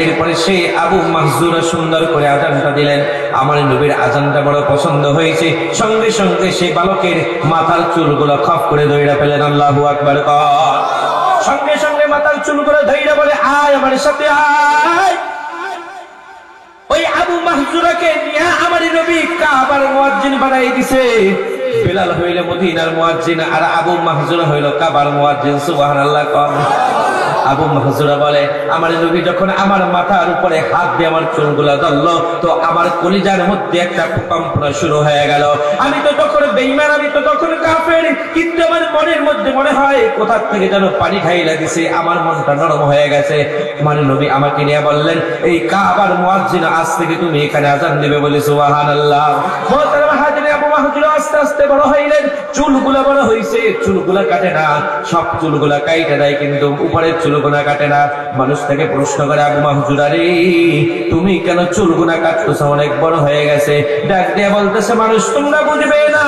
এরপরে সেই আবু মাহজুরা সুন্দর করে আজানটা দিলেন। আমার নবীর আজানটা বড় পছন্দ হয়েছে, সঙ্গে সঙ্গে সেই বালকের মাথার চুলগুলো খপ করে ধইরা ফেলেন। আল্লাহু আকবার। সঙ্গে সঙ্গে মাথার চুলগুলো ধইরা বলে আয় আমার সাথে আয়। ওই আবু মাহজুরাকে নিয়ে আমার নবী কাবার মুয়াজ্জিন বানাই দিছে। বেলাল হইল মদিনার মুয়াজ্জিন আর আবু মাহজুরা হইল কাবার মুয়াজ্জিন। সুবহানাল্লাহ। আবু মাহজুরা বলে আমার নবী যখন আমার মাথার উপরে হাত দিয়ে আমার চুলগুলা ধরলো তো আমার কলিজার মধ্যে একটা ভূকম্পনা শুরু হয়ে গেল। আমি তো তখন বেঈমান, আমি তো তখন কাফের, কিন্তু আমার মনের মধ্যে মনে হয় কোথা থেকে যেন পানি খাইলা দিছে, আমার মনটা নরম হয়ে গেছে। আমার নবী আমাকে নিয়ে বললেন, এই কাবার মুয়াজ্জিন আজ থেকে তুমি এখানে আজান দিবে বলে। সুবহানাল্লাহ। আবু মাহজুরা আস্তে আস্তে বড় হইলেন, চুলগুলা বড় হইছে, চুলগুলা কাটে না, সব চুলগুলা কাইটে দেয় কিন্তু উপরের চুলগুলা কাটে না। মানুষ থেকে প্রশ্ন করে আবু মাহজুরা রে তুমি কেন চুলগুলা কাটতেছ, অনেক বড় হয়ে গেছে। ডাক দিয়ে বলতেছে মানুষ তোমরা বুঝবে না,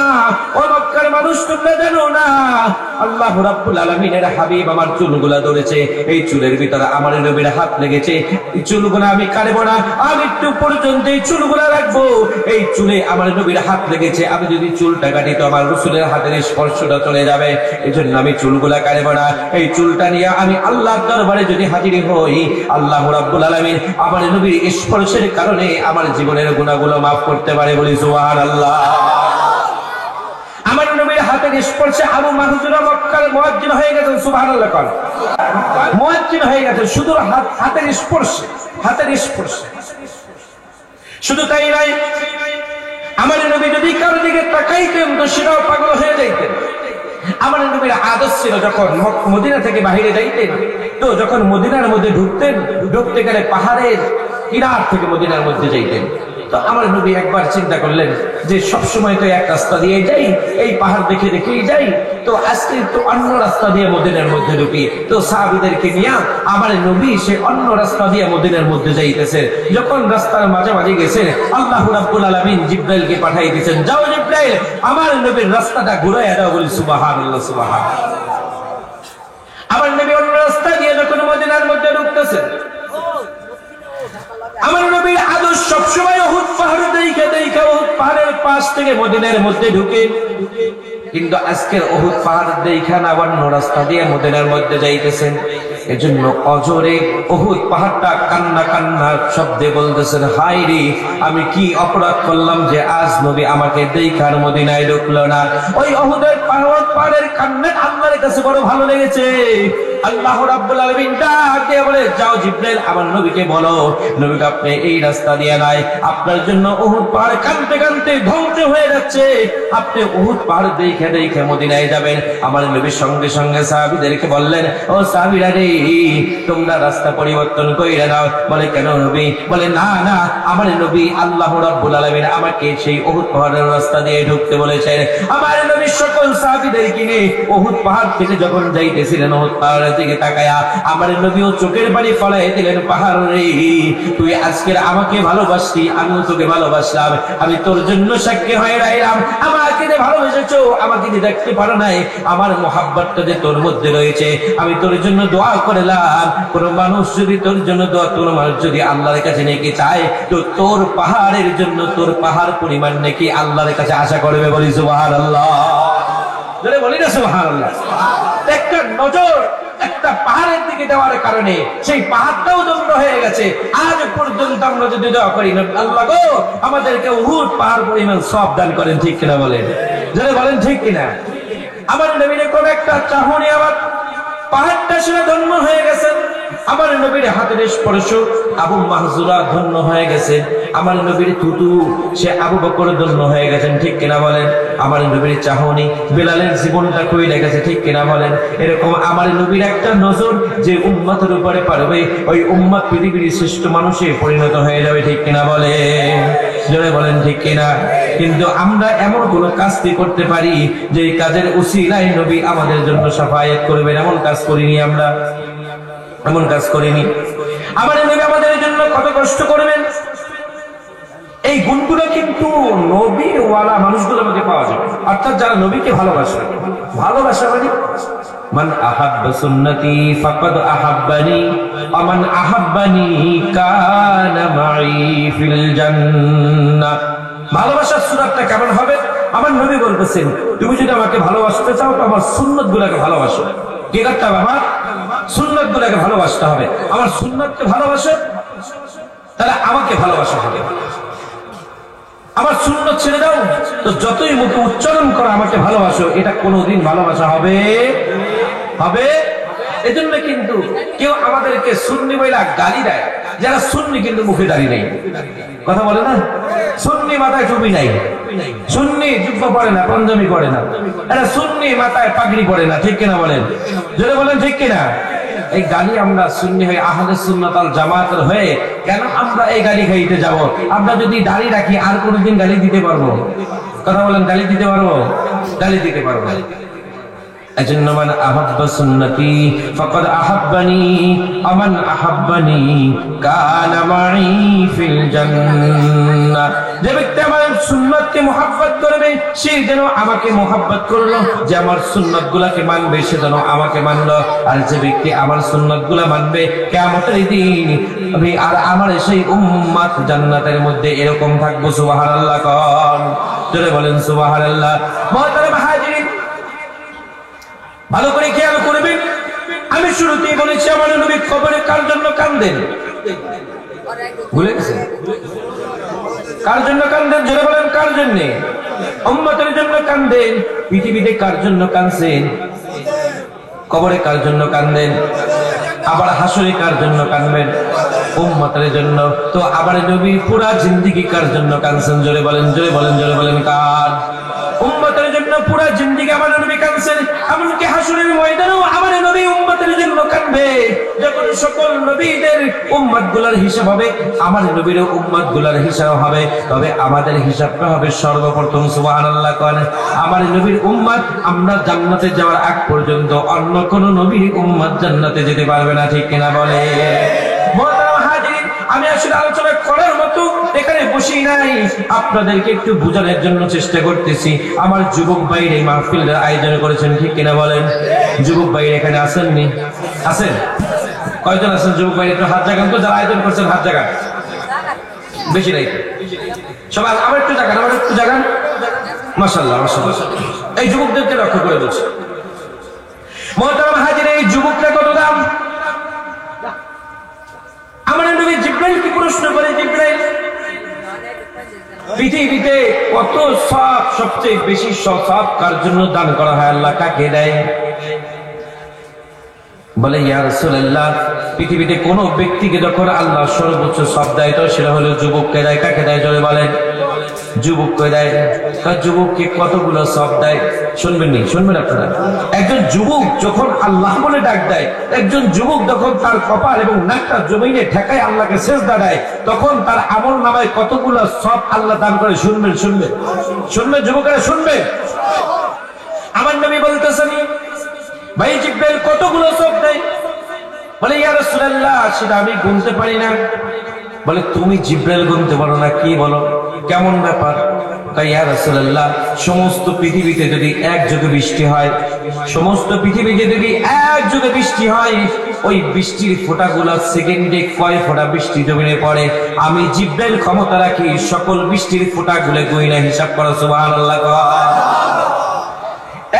ও মক্কার মানুষ তোমরা জানো না, আল্লাহ রাব্বুল আলামিনের হাবিব আমার চুলগুলা ধরেছে, এই চুলের ভিতরে আমার নবীর হাত লেগেছে, এই চুলগুলা আমি কাটবো না, আমি একটু পর্যন্ত এই চুলগুলা রাখবো। এই চুলে আমার নবীর হাত লেগেছে, আমি যদি চুলটা কাটি তো আমার রাসূলের হাতের স্পর্শটা চলে যাবে, এজন্য আমি চুলগুলা কাটবো না। এই চুলটা নিয়ে আমি আল্লাহর দরবারে যদি হাজির হই, আল্লাহ রাব্বুল আলামিন আমার নবীর স্পর্শের কারণে আমার জীবনের গুনাহগুলো maaf করতে পারে। বলি সুবহানাল্লাহ। আমার নবীর হাতের স্পর্শে আবু মাহজুরা মক্কার মুয়াজ্জিন হয়ে গেছেন। সুবহানাল্লাহ। মুয়াজ্জিন হয়ে গেছে শুধু হাতের স্পর্শে, হাতের স্পর্শে। শুধু তাই নয়, আমার নবী যদি কারো দিকে তাকাইতেন তো সেটাও পাগল হয়ে যাইতেন। আমার নবীর আদত ছিল যখন মদিনা থেকে বাহিরে যাইতেন তো যখন মদিনার মধ্যে ঢুকতে গেলে পাহাড়ের কিনার থেকে মদিনার মধ্যে যাইতেন। তো আমার নবী একবার চিন্তা করলেন যে সব সময় তো এক রাস্তা দিয়ে যাই, এই পাহাড় দেখে দেখেই যাই, তো আজকে তো অন্য রাস্তা দিয়ে মদিনার মধ্যে ঢুকি। তো সাহাবীদেরকে নিয়ে আমার নবী সে অন্য রাস্তা দিয়ে মদিনার মধ্যে যাইতেছে। যখন রাস্তার মাঝামাঝি গেছে আল্লাহ রাব্বুল আলামিন জিবরাইলকে পাঠিয়ে দিয়েছেন, যাও জিবরাইল আমার নবীর রাস্তাটা ঘুরাইয়া দাও। বলি সুবহানাল্লাহ। সুবহানাল্লাহ। আমার নবী অন্য রাস্তা দিয়ে যখন মদিনার মধ্যে ঢুকতেছেন, আমার নবীর আদর্শ সবসময় উহুদ পাহাড় দেখে দেখে উহুদ পাহাড়ের পাশ থেকে মদিনার মধ্যে ঢুকে, কিন্তু আজকের উহুদ পাহাড় দেখে না অন্য রাস্তা দিয়ে মদিনার মধ্যে যাইতেছেন। এজন্য অজরে উহুদ পাহাড়টা কান্না কান্না শব্দে বলতেছেন, হায় রে আমি কি অপরাধ করলাম যে আজ নবী আমাকে দেখার মদিনায় ঢুকলো না। ওই উহুদের পাহাড়ের কান্না আল্লাহর কাছে বড় ভালো লেগেছে। আল্লাহ রাব্বুল আলামিন ডাক দিয়ে বলে, যাও জিবরাইল আমার নবীকে বলো, নবীকে আপনি এই রাস্তা দিয়ে নাই, আপনার জন্য উহুদ পাহাড় কাঁদতে কাঁদতে ধ্বংস হয়ে যাচ্ছে, আপনি উহুদ পাহাড় দেখে দেখে মদিনায় যাবেন। আমার নবী সঙ্গে সঙ্গে সাহাবীদেরকে বললেন, ও সাহাবীরা রে তোমরা রাস্তা পরিবর্তন কইরা নাও। বলে কেন নবী? বলে না না আমার নবী আল্লাহ রাব্বুল আলামিন আমাকে সেই উহুদ পাহাড়ের রাস্তা দিয়ে ঢুকতে বলেছেন। আমার নবী সকল সাহাবীদেরকে নিয়ে উহুদ পাহাড় থেকে যখন যাইতেছিলেন উহুদ পাহাড়ের দিকে তাকায়া আমার নবীও চোখের পানি ফলাইয়া দিলেন, পাহাড় রে তুই আজকে আমাকে ভালোবাসতি, আমিও তোকে ভালোবাসলাম, আমি তোর জন্য সাক্ষী হয়ে রইলাম। আমাকে যে ভালোবেসেছো, আমাকে যে দেখতে পারো নাই, আমার মোহাব্বতটা যে তোর মধ্যে রয়েছে, আমি তোর জন্য দোয়া করলাম। কোন মানুষ যদি তোর জন্য দোয়া, তোর মানুষ যদি আল্লাহর কাছে নেকি চায় তো তোর পাহাড়ের জন্য তোর পাহাড় পরিমাণ নেকি আল্লাহর কাছে আশা করবে। বলি সুবহানাল্লাহ। বলি না সুবহানাল্লাহ। একটা নজর একটা পাহাড়ের দিকে দেওয়ার কারণে সেই পাহাড়টাও দগ্ধ হয়ে গেছে। আজ পর্যন্ত আমরা যদি দোয়া করি, আল্লাহ গো আমাদেরকে উহুদ পাহাড় পরিমাণ সওয়াব দান করেন, ঠিক কিনা বলেন? যারা বলেন ঠিক কিনা? আমার নবীর কোন একটা চাহনি আমার পাহাড়টা শুনে ধন্য হয়ে গেছেন। আমার নবীর হাতের স্পর্শ আবু মাহজুরা ধন্য হয়ে গেছে, আমার নবীর থুতু সে আবু বকর ধন্য হয়ে গেছেন, ঠিক কিনা বলেন? আমার নবীর চাহনি বেলালের জীবনটা কইলে গেছে, ঠিক কিনা বলেন? এরকম আমার নবীর একটা নজর যে উম্মতের উপরে পারবে, ওই উম্মত পৃথিবীর শ্রেষ্ঠ মানুষে পরিণত হয়ে যাবে, ঠিক কিনা বলে? জোরে বলেন ঠিক কিনা? কিন্তু আমরা এমন কোন কাজটি করতে পারি যে কাজের উসিলায় নবী আমাদের জন্য শাফায়াত করবেন, এমন কাজ করিনি আমরা, এমন কাজ করিনি। আমার নবী আমাদের জন্য কত কষ্ট করবেন, এই গুণগুলো কিন্তু নবীওয়ালা মানুষগুলোর মধ্যে পাওয়া যায়, অর্থাৎ যারা নবীকে ভালোবাসে। ভালোবাসা মানে মান আহাব্বা সুন্নতি ফাকাদ আহাব্বানি ওয়া মান আহাব্বানি কানা মাই ফিল জান্নাহ। ভালোবাসার সুরাতটা কেমন হবে? আমার নবী বলতেছেন, তুমি যদি আমাকে ভালোবাসতে চাও তো আমার সুন্নতগুলোকে ভালোবাসো। কি করতে হবে? আমার সুন্নতগুলোকে ভালোবাসতে হবে। আমার সুন্নতকে ভালোবাসো, তাহলে আমাকে ভালোবাসা হবে। আমার সুন্নত ছেড়ে দাও তো যতই মুখে উচ্চারণ করো আমাকে ভালোবাসো, এটা কোনোদিন ভালোবাসা হবে? হবে? এজন্য কিন্তু কেউ আমাদেরকে সুন্নি বইলা গালি দেয়, যারা সুন্নি কিন্তু মুখে দাঁড়িয়ে নেই, কথা বলে না, সুন্নি মাথায় টুপি নাই, সুন্নি জুব্বা পরে না, পাঞ্জাবি পরে না, এটা সুন্নি মাথায় পাগড়ি পরে না, ঠিক কিনা বলেন? যদি বলেন ঠিক কিনা? এই গালি আমরা সুন্নি হয়ে আহলে সুন্নাত ওয়াল জামাতের হয়ে কেন আমরা এই গালি খাইতে যাব? আমরা যদি দাড়ি রাখি আর কোনদিন গালি দিতে পারবো? কথা বলেন, গালি দিতে পারবো? গালি দিতে পারবো। এজন্য মান আহাব্বা সুন্নতি ফাকাদ আহাব্বানি ওয়া মান আহাব্বানি কানা মাই ফিল জান্নাহ। যে ব্যক্তি আমার সুন্নতকে মুহাব্বত করবে সে যেন আমাকে মুহাব্বত করলো, যে আমার সুন্নতগুলোকে মানবে সে যেন আমাকে মানলো। আর যে ব্যক্তি আমার সুন্নতগুলো মানবে কিয়ামতের দিন আমি আর আমার সেই উম্মত জান্নাতের মধ্যে এরকম থাকবো। সুবহানাল্লাহ কোন জোরে বলেন সুবহানাল্লাহ। মুহতারাম হাজিরিন, ভালো করে খেয়াল করবেন, আমি শুরুতেই বলেছি আমার নবী কবরে কার জন্য কাঁদেন? ভুলে গেছেন? কার জন্য কাঁদেন? জোরে বলেন, কার জন্য? উম্মতের জন্য কাঁদেন। পৃথিবীতে কার জন্য কাঁদছেন? কবরে কার জন্য কাঁদেন? আবার হাসরে কার জন্য কাঁদবেন? উম্মতের জন্য। তো আবার নবী পুরা জিন্দেগি কার জন্য কাঁদছেন? জোরে বলেন, জোরে বলেন, জোরে বলেন, কার? উম্মতের জন্য পুরা জিন্দেগি আমার নবী কাঁদছেন। এমনকি হাসরের ময়দানেও আমার নবী উম্মতের জন্য কাঁদবে। যখন সকল নবীদের উম্মতগুলোর হিসাব হবে, আমার নবীর উম্মতগুলোর হিসাব হবে, তবে আমাদের হিসাবটা হবে সর্বপ্রথম সুবহানাল্লাহ কোন আমার নবীর উম্মত। আমরা জান্নাতে যাওয়ার আগ পর্যন্ত অন্য কোন নবীর উম্মত জান্নাতে যেতে পারবে না, ঠিক কিনা বলে? আমি আসলে আলোচনা করার মতো এখানে বসি নাই, আপনাদেরকে একটু বোঝানোর জন্য চেষ্টা করতেছি। আমার যুবক ভাইরা এই মাহফিলের আয়োজন করেছেন, ঠিক কিনা বলেন? যুবক ভাইরা এখানে আসেননি? আছেন? কয়জন আছেন যুবক ভাই? একটু হাত জাগান তো, যারা আয়োজন করছেন হাত জাগান। বেশি নাই সবাই, আমার একটু জাগান, আমার একটু জাগান। মাশাআল্লাহ, মাশাআল্লাহ। এই যুবকদেরকে লক্ষ্য করে বলছি, মুহতারাম হাজির, এই যুবকরা কত দাম? আমার নবী জিবরাইলকে প্রশ্ন করে, জিবরাইল, পৃথিবীতে কত সওয়াব, সবচেয়ে বেশি সওয়াব কার জন্য দান করা হয়? আল্লাহ কাকে দেয়? বলে, ইয়া রাসূলুল্লাহ, পৃথিবীতে কোন ব্যক্তিকে যখন আল্লাহ সর্বোচ্চ সওয়াব দেয় তো সেটা হলো যুবককে দেয়। কাকে দেয়? জোরে বলেন। যুবককে দেয়। তার যুবককে কতগুলো সওয়াব দেয় শুনবেন নি? শুনবেন আপনারা? একজন যুবক যখন আল্লাহ বলে ডাক দেয়, একজন যুবক যখন তার কপাল এবং নাকটা জমিনে ঠেকায় আল্লাহকে সিজদা দেয়, তখন তার আমল নামায় কতগুলো সওয়াব আল্লাহ দান করে। শুনবেন, শুনবেন, শুনবেন, যুবকেরা শুনবেন। আমার নবী বলতেছেন, ভাই জিবরাইল কতগুলো সওয়াব দেয়? বলে, ইয়া রাসূলুল্লাহ, সেটা আমি গুনতে পারি না। বলে, তুমি জিবরাইল গুনতে পারো না? কি বলো, কেমন ব্যাপার? ইয়া রাসূলুল্লাহ, সমস্ত পৃথিবীতে যদি এক যুগে বৃষ্টি হয়, সমস্ত পৃথিবীতে যদি এক যুগে বৃষ্টি হয়, ওই বৃষ্টির ফোঁটাগুলো সেকেন্ডে কয় ফোঁটা বৃষ্টি জমিনে পড়ে, আমি জিবরাইল ক্ষমতা রাখি সকল বৃষ্টির ফোঁটাগুলো গইনা হিসাব করা। সুবহানাল্লাহ।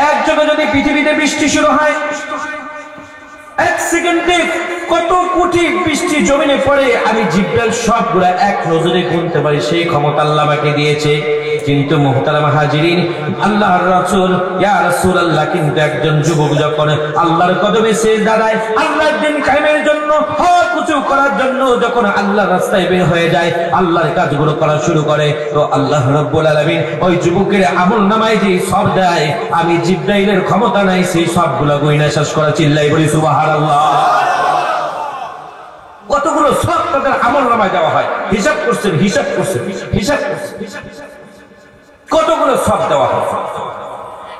এক যুগে যদি পৃথিবীতে বৃষ্টি শুরু হয়, এক সেকেন্ডে কত কোটি বৃষ্টি জমিনে পড়ে, আমি জিবরাইল সবগুলা এক নজরে গুনতে পারি। সেই ক্ষমতা আল্লাহ আমাকে দিয়েছে। কিন্তু মুহতারাম হাজিরিন, আল্লাহর রাসূল ইয়া রাসূলুল্লাহ কিন্তু একজন যুবক যখন আল্লাহর কদমে সিজদা দেয়, আল্লাহর দ্বীন কায়েমের জন্য, হক উঁচু করার জন্য যখন আল্লাহর রাস্তায় বের হয়ে যায়, আল্লাহর কাজগুলো করা শুরু করে, তো আল্লাহ রাব্বুল আলামিন ওই যুবকের আমলনামায় যে সব দেয়, আমি জিবরাইলের ক্ষমতা নাই সেই সবগুলো গয়না শেষ করা। চিল্লাই বলি সুবহানাল্লাহ। কতগুলো সব তাদের আমলনামায় দেওয়া হয়, হিসাব করছেন, কতগুলো সব দেওয়া হয়।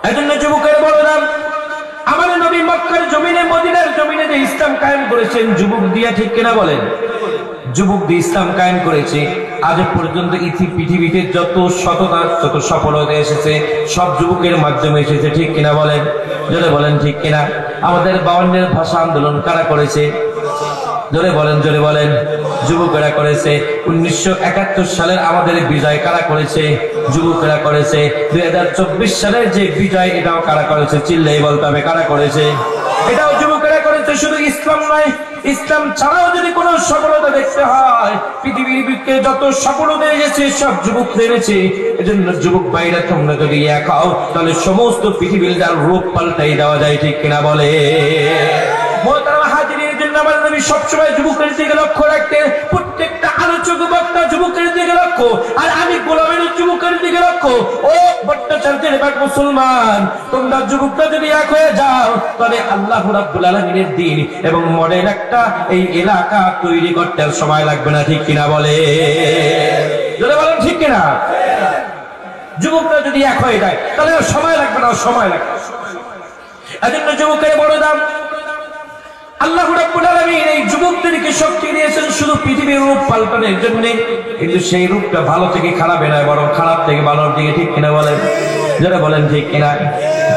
এজন্য যুবকের বললাম, আমার নবী মক্কার জমিনে, মদিনার জমিনে যে ইসলাম কায়েম করেছেন যুবক দিয়া, ঠিক কিনা বলেন? যুবক দিয়ে ইসলাম কায়েম করেছে। আজ পর্যন্ত পৃথিবীতে যত সততা, যত সফলতা এসেছে সব যুবকের মাধ্যমে এসেছে, ঠিক কিনা বলেন? জোরে বলেন ঠিক কিনা? আমাদের 52 ভাষা আন্দোলন কারা করেছে? জোরে বলেন, জোরে বলেন। যুবকেরা করেছে। 1971 সালের আমাদের বিজয় কারা করেছে? যুবকেরা করেছে। 2024 সালের যে বিজয়, এটাও কারা করেছে? চিল্লাই বলতে হবে কারা করেছে? এটাও যুবকেরা করেছে। শুধু ইসলাম নয়, ইসলাম ছাড়াও যদি কোনো সফলতা দেখতে হয়, পৃথিবীর বুকে যত সফলতা এসেছে সব যুবক এনেছে। এজন্য যুবক ভাইরা, তোমরা যদি এক হও তাহলে সমস্ত পৃথিবীর যার রূপ পাল্টাই দেওয়া যায়, ঠিক কিনা বলে? মুহতারাম হাজিরিনের জন্য আমার নবী সবসময় যুবকের দিকে লক্ষ্য রাখতেন। প্রত্যেকটা আলোচক বক্তা যুবকের দিকে লক্ষ্য, আর আমি গোলামের যুবকের দিকে লক্ষ্য। ও ভট্টাচার্যের বাগ মুসলমান, তোমরা যুবকরা যদি এক হয়ে যাও তাহলে আল্লাহ রাব্বুল আলামিনের দ্বীন এবং মডেল একটা এই এলাকা তৈরি করতে আর সময় লাগবে না, ঠিক কিনা বলে? যদি বলেন ঠিক কিনা? যুবকরা যদি এক হয়ে যায় তাহলে সময় লাগবে না, সময় লাগবে। এজন্য যুবকের বড় দাম। আল্লাহ রাব্বুল আলামিন এই যুবকদেরকে শক্তি দিয়েছেন শুধু পৃথিবীর রূপ পাল্টানোর জন্য, কিন্তু সেই রূপটা ভালো থেকে খারাপে নয়, বরং খারাপ থেকে ভালোর দিকে, ঠিক কিনা বলেন? যারা বলেন ঠিক কিনা?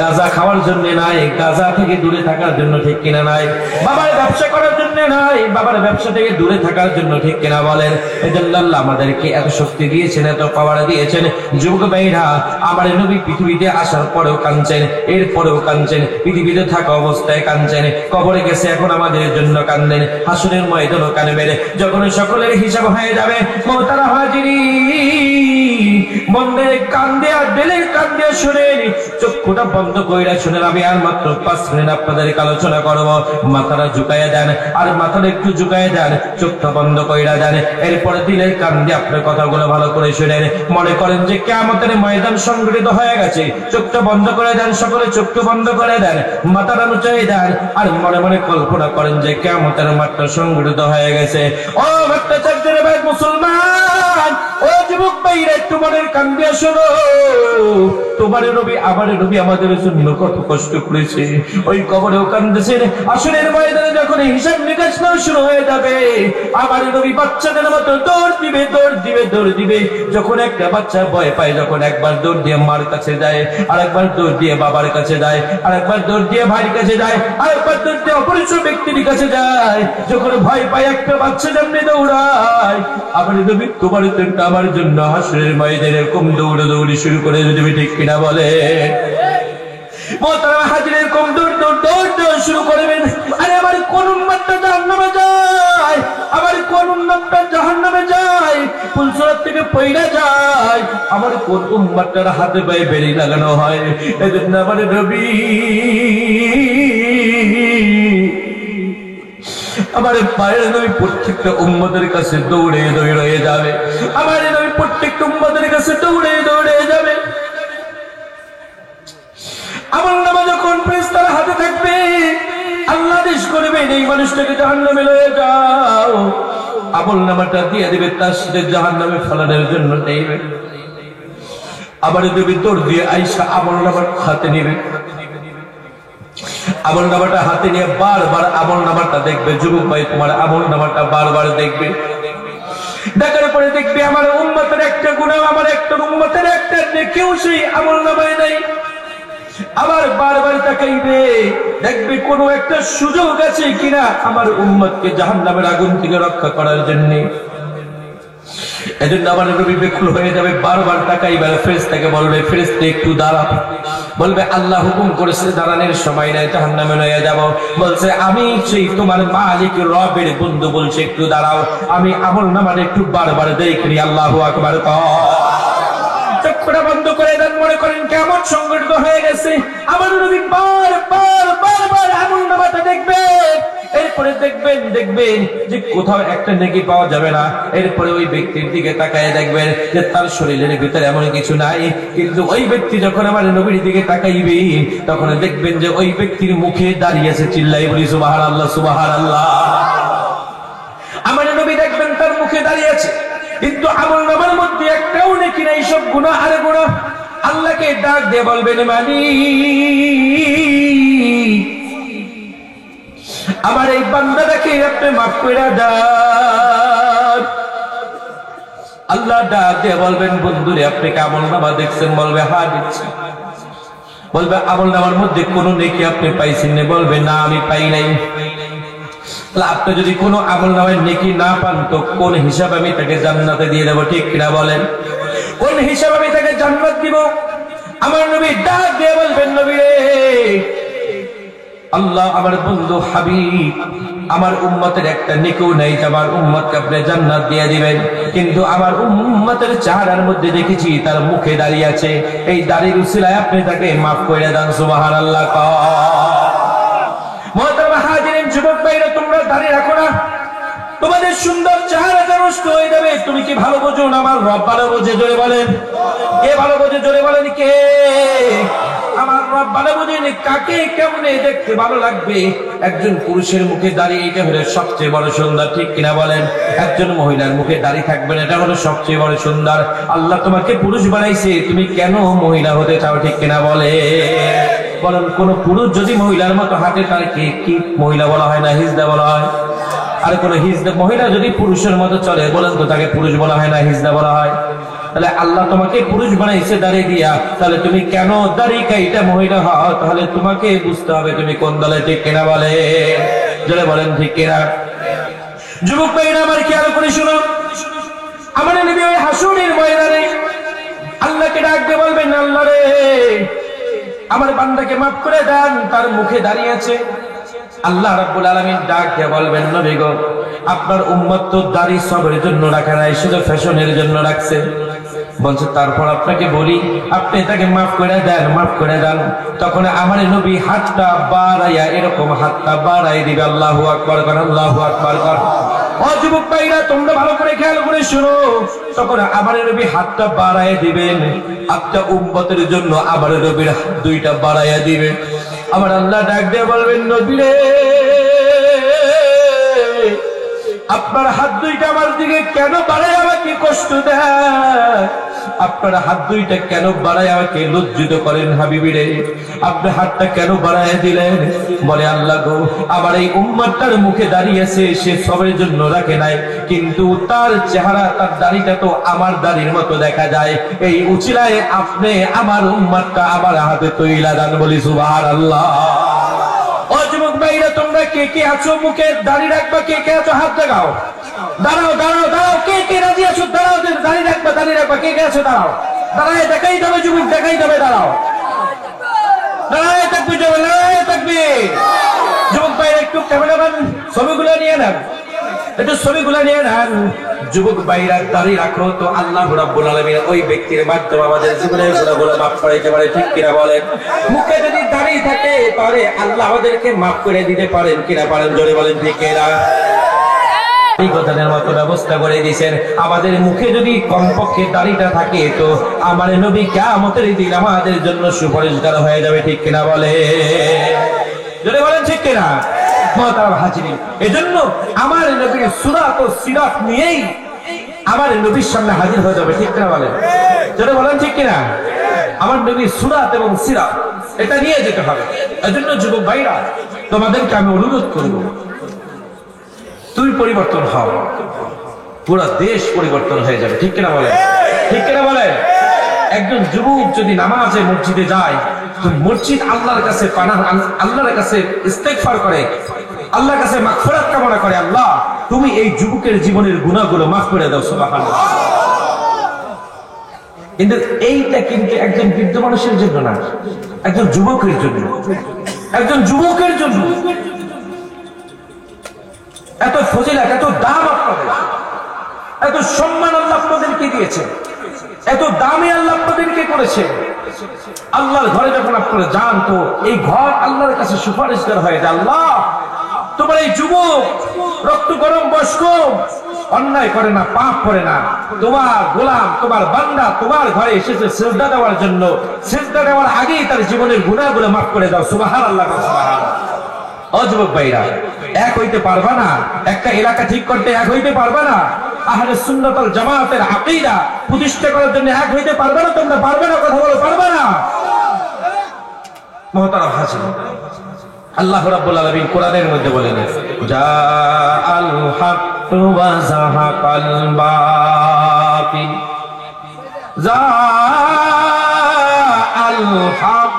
গাঁজা খাওয়ার জন্য নাই, গাঁজা থেকে দূরে থাকার জন্য, ঠিক কিনা নাই? বাবার ব্যবসা করার জন্য নাই, বাবার ব্যবসা থেকে দূরে থাকার জন্য, ঠিক কিনা বলেন? এজন্য আল্লাহ আমাদেরকে এত শক্তি দিয়েছেন, এত পাওয়ার দিয়েছেন। যুবক ভাইরা, আমার নবী পৃথিবীতে আসার পরেও কাঁদছেন, এরপরেও কাঁদছেন, পৃথিবীতে থাকা অবস্থায় কাঁদছেন, কবরে গেছে এখন আমাদের জন্য কাঁদেন, হাসরের ময়দানও কাঁদবেন। যখন সকলের হিসাব হয়ে যাবে, মুহতারাম হাজিরিন, মন্দিরে কান্দে আর দিলের কান্দে শুনেন, চক্ষুটা বন্ধ কইরা শুনেন। আমি আর মাত্র 5 মিনিট আপনাদেরকে আলোচনা করব। মাথাটা ঝুঁকাইয়া দেন, আর মাথাটা একটু ঝুঁকাইয়া দেন, চোখটা বন্ধ কইরা দেন। এরপরে দিলের কান্দে আপনার কথাগুলো ভালো করে শুনেন। মনে করেন যে কিয়ামতের ময়দান সংগঠিত হয়ে গেছে, চোখটা বন্ধ করে দেন, সকলে চোখটা বন্ধ করে দেন, মাথাটা নুচাই দেন, আর মনে মনে কল্পনা করেন যে কিয়ামতের মাঠটা সংগঠিত হয়ে গেছে। ও ভট্টাচার্যের ভাই মুসলমান, ও যুবক ভাইরা, একটু মনের কান্দে শোনো। তোমার নবী, আমার নবী আমাদের জন্য কত কষ্ট করেছে। ওই কবরেও কান্দেছেন। আসরের ময়দানে যখন হিসাব নিকাশ শুরু হয়ে যাবে, আমার নবী বাচ্চাদের মতো দৌড় দিবে, দৌড় দিবে, দৌড় দিবে। যখন একটা বাচ্চা ভয় পায়, যখন একবার দৌড় দিয়ে মার কাছে যায়, আরেকবার দৌড় দিয়ে বাবার কাছে যায়, আরেকবার দৌড় দিয়ে ভাইয়ের কাছে যায়, আরেকবার দৌড় দিয়ে অপরিচিত ব্যক্তির কাছে যায়, যখন ভয় পায় একটা বাচ্চা যেমনি দৌড়ায়, আমার নবী তোমার জন্য, আমার জন্য হাসরের ময়দানে এরকম দৌড়াদৌড়ি শুরু করে দেবে, ঠিক কিনা বলে? মুহতারাম হাজির, এরকম দৌড় দৌড় দৌড় দৌড় শুরু করবেন। আরে আমার কোন উম্মতটা জাহান্নামে যায়, আমার কোন উম্মতটা জাহান্নামে যায়, পুলসরাত থেকে পয়লা যায়, আমার কোন উম্মতটার হাতে পায়ে বেড়ি লাগানো হয়। এজন্য আমার নবী, আমার পায়ের নবী প্রত্যেকটা উম্মতের কাছে দৌড়ে দৌড়ে যাবে, আমার নবী প্রত্যেকটা উম্মতের কাছে দৌড়ে দৌড়ে যাবে। আমার নামা যখন ফেরেশতার হাতে থাকবে, আল্লাহ আদেশ করবেন এই মানুষটাকে জাহান্নামে লয়ে যাও। আমল নামাটা দিয়ে দিবে, তার সাথে জাহান্নামে ফেলানোর জন্য নেবে। আবার নবী দৌড় দিয়ে আয়েশা আমল নামার হাতে নেবে, আমল নামাটা হাতে নিয়ে বারবার আমল নামাটা দেখবে। যুবক ভাই, তোমার আমল নামাটা বারবার দেখবে। দেখার পরে দেখবে আমার উম্মতের একটা গুনাহ, আমার একটা উম্মতের একটা নেকিও সেই আমল নামায় নাই। আবার বারবার তাকাইবে, দেখবে কোনো একটা সুযোগ আছে কিনা আমার উম্মতকে জাহান্নামের আগুন থেকে রক্ষা করার জন্য। এজন্য আমার নবী বেকুল হয়ে যাবে, বারবার তাকাইবে। ফেরেশতাকে বলবে, ফেরেশতা একটু দাঁড়া। বলবে আল্লাহ হুকুম করেছে, দাঁড়ানোর সময় নাই, জাহান্নামে লয়ে যাব। বলছে আমি সেই তোমার মালিক রবের বন্ধু, বলছে একটু দাঁড়াও, আমি আমল নামার একটু বারবার দেখি। আল্লাহু আকবার। চক্ষুটা কিয়ামত সংঘটিত হয়ে গেছে, আমার নবী বারবার আমলনামাটা দেখবেন, এরপরে দেখবেন যে কোথাও একটা নেকি পাওয়া যাবে না, এরপরে ওই ব্যক্তির দিকে তাকায় দেখবেন যে তার শরীরের ভিতরে এমন কিছু নাই, কিন্তু ওই ব্যক্তি যখন আমার নবীর দিকে তাকাইবে তখন দেখবেন যে ওই ব্যক্তির মুখে দাঁড়িয়েছে, চিল্লাই বলি সুবহানাল্লাহ সুবহানাল্লাহ। আমার নবী দেখবেন তার মুখে দাঁড়িয়েছে, কিন্তু আমলনামার মধ্যে একটাও নেকি নাই, সব গুনাহ আর গুনাহ। আল্লাহকে ডাক দিয়ে বলবেন মালিক, আমার এই বান্দাটাকে আপনি মাফ করে দেন। আল্লাহ ডাক দিয়ে বলবেন বন্ধুরে আপনি কি আমলনামা দেখছেন? বলবে হ্যাঁ দেখছি। বলবে আমলনামার মধ্যে কোন নেকি আপনি পাইছেন না? বলবে না আমি পাই নাই। আপনি যদি কোনো আমলনামায় নেকি না পান তো কোন হিসাবে আমি তাকে জান্নাতে দিয়ে দেবো, ঠিক কিনা বলেন? কোন হিসাবে আমি তাকে জান্নাত দিব? আমার নবী ডাক দিয়ে বলবেন নবী রে, আল্লাহ আমার বন্ধু হাবিব আমার উম্মতের একটা নেকিও নাই, আমার উম্মতকে আপনি জান্নাত দিয়ে দিবেন, কিন্তু আমার উম্মতের চেহারার মধ্যে দেখেছি তার মুখে দাঁড়িয়ে আছে, এই দাড়ির উসিলায় আপনি তাকে মাফ করে দেন। সুবহানাল্লাহ। মুহতারাম হাজিরিন, যুবক ভাইরা তোমরা দাঁড়িয়ে রাখো না, তোমাদের সুন্দর চেহারাটা নষ্ট হয়ে যাবে। তুমি কি ভালো বোঝো না আমার রব ভালো বোঝে? জোরে বলেন কে ভালো বোঝে? জোরে বলেন কে? আমার রব ভালো বোঝেন। কাকে কেমনে দেখতে ভালো লাগবে? একজন পুরুষের মুখে দাঁড়িয়ে এটা হলো সবচেয়ে বড় সুন্দর, ঠিক কিনা বলেন? একজন মহিলার মুখে দাঁড়িয়ে থাকবেন, এটা হলো সবচেয়ে বড় সুন্দর। আল্লাহ তোমাকে পুরুষ বানাইছে, তুমি কেন মহিলা হতে চাও, ঠিক কিনা বলে? বলেন কোন পুরুষ যদি মহিলার মতো হাঁটে তাকে কি মহিলা বলা হয় না হিজড়া বলা হয়? আর কোন হিজড়া মহিলা যদি পুরুষের মতো চলে বলেন তো তাকে পুরুষ বলা হয় না হিজড়া বলা হয়? তাহলে আল্লাহ তোমাকে পুরুষ বানাইছে দাড়ি দিয়া, তাহলে তুমি কেন দাড়ি কাইটা মহিলা হও? তাহলে তোমাকে বুঝতে হবে তুমি কোন দলে, ঠিক কিনা বলে? যারা বলেন ঠিক কিনা? যুবক ভাইরা আমার খেয়াল করে শুনো, আমার নবী ওই হাসরের ময়দানে আল্লাহকে ডাক দিয়ে বলবেন আল্লাহ রে আমার বান্দাকে মাফ করে দেন, তার মুখে দাঁড়িয়ে আছে। আল্লাহ রাব্বুল আলামিন ডাক দিয়ে বলবেন নবী গো আপনার উম্মত তো দাড়ি সবের জন্য রাখা নাই, শুধু ফ্যাশনের জন্য রাখছে। বলছে তারপর আপনাকে বলি আপনি তাকে মাফ করে দেন, মাফ করে দেন। তখন আমার নবী হাতটা বাড়াইয়া এরকম হাতটা বাড়াই দিবে, আল্লাহু আকবার কর, আল্লাহু আকবার কর। ও যুবক ভাইরা তোমরা ভালো করে খেয়াল করে শুনো, তখন আমার নবী হাতটা বাড়াইয়া দিবেন, একটা উম্মতের জন্য আমার নবীর দুইটা বাড়াইয়া দিবেন। আমার আল্লাহ ডাক দিয়ে বলবেন নবী রে আপনার হাত দুইটা আমার দিকে কেন বাড়ায় আমাকে কষ্ট দেয়? আপনার হাত দুইটা কেন বাড়ায় আমাকে লজ্জিত করেন? হাবিবি রে আপনি হাতটা কেন বাড়ায় দিলেন? বলে আল্লাহ গো আমার এই উম্মতটার মুখে দাঁড়িয়েছে, সে সবের জন্য রাখে নাই, কিন্তু তার চেহারা তার দাড়িটা তো আমার দাড়ির মতো দেখা যায়, এই উচিলায় আপনি আমার উম্মতটা আমার হাতে তৈলা দান। বলি সুবহানাল্লাহ। ও যুবক ভাইরা তোমরা কে কে আছো মুখে দাড়ি রাখবা? কে কে আছো হাত দেখাও। দাঁড়াও দাঁড়াও দাঁড়াও, কে কে রাজি আছো? দাঁড়াও, দাড়ি রাখবা, দাড়ি রাখবা, কে কে আছো? দাঁড়াও, দাঁড়ায় দেখাই দেবে যুবক, দেখাই দেবে। দাঁড়াও, দাঁড়ায় থাকবি, দাঁড়ায় থাকবি। যুবক ভাইরা একটু ক্যামেরাম্যান ছবিগুলো নিয়ে নেন, একটু ছবিগুলো নিয়ে নেন। যুবক ভাইরা দাড়ি রাখো তো আল্লাহ রাব্বুল আলামিন ওই ব্যক্তির মাধ্যমে আমাদের জীবনের গুনাহগুলো মাফ করে দিতে পারে, ঠিক কিনা বলেন? মুখে যদি দাড়ি থাকে তাহলে আল্লাহ আমাদেরকে মাফ করে দিতে পারেন কিনা পারেন? জোরে বলেন ঠিক কিনা? এই কথাটার মতো ব্যবস্থা করে দিয়েছেন। আমাদের মুখে যদি কমপক্ষে দাড়িটা থাকে তো আমার নবী কিয়ামতের দিন আমাদের জন্য সুপারিশগার হয়ে যাবে, ঠিক কিনা বলে? জোরে বলেন ঠিক কিনা? মুহতারাম হাজিরিন, এজন্য আমার নবীর সুরাত ও সিরাত নিয়েই আমার নবীর সামনে হাজির হয়ে যাবে, ঠিক কিনা বলেন? জোরে বলেন ঠিক কিনা? আমার নবীর সুরাত এবং সিরাত এটা নিয়ে যেতে হবে। এজন্য যুবক ভাইরা তোমাদেরকে আমি অনুরোধ করব তুমি পরিবর্তন হও, পুরো দেশ পরিবর্তন হয়ে যাবে, ঠিক কিনা বলেন? ঠিক কিনা বলেন? একজন যুবক যদি নামাজে মসজিদে যায় তো মসজিদ আল্লাহর কাছে পানাহ, আল্লাহর কাছে ইস্তেগফার করে, আল্লাহর কাছে মাগফিরাত কামনা করে, আল্লাহ তুমি এই যুবকের জীবনের গুনাহগুলো মাফ করে দাও। সুবহানাল্লাহ। কিন্তু এইটা কিন্তু একজন বৃদ্ধ মানুষের জন্য না, একজন যুবকের জন্য, একজন যুবকের জন্য। এত ফজিলত, এত দাম আপনাদের, এত সম্মান আল্লাহ আপনাদেরকে দিয়েছে, এত দামি আল্লাহ আপনাদেরকে করেছে। আল্লাহর ঘরে যখন আপনারা যান তো এই ঘর আল্লাহর কাছে সুপারিশগার হয়ে যায়, আল্লাহ তোমার এই যুবক রক্ত গরম বয়স্ক অন্যায় করে না, পাপ করে না, তোমার গোলাম তোমার বান্দা তোমার ঘরে এসেছে সিজদা দেওয়ার জন্য, সিজদা দেওয়ার আগেই তার জীবনের গুনাহগুলো মাফ করে দাও। সুবহানাল্লাহ। ও যুবক ভাইরা, এক হইতে পারবা না? একটা এলাকা ঠিক করতে এক হইতে পারবা না? আহলে সুন্নাত ওয়াল জামাতের আকীদা প্রতিষ্ঠা করার জন্য এক হইতে পারবে না? তোমরা পারবে না? কথা বলো, পারবে না? মুহতারাম হাজির, আল্লাহ রাব্বুল আলামিন কোরআনের মধ্যে বলেন, জাআল হক ওয়া যাহাকাল বাতিল, জাআল হক,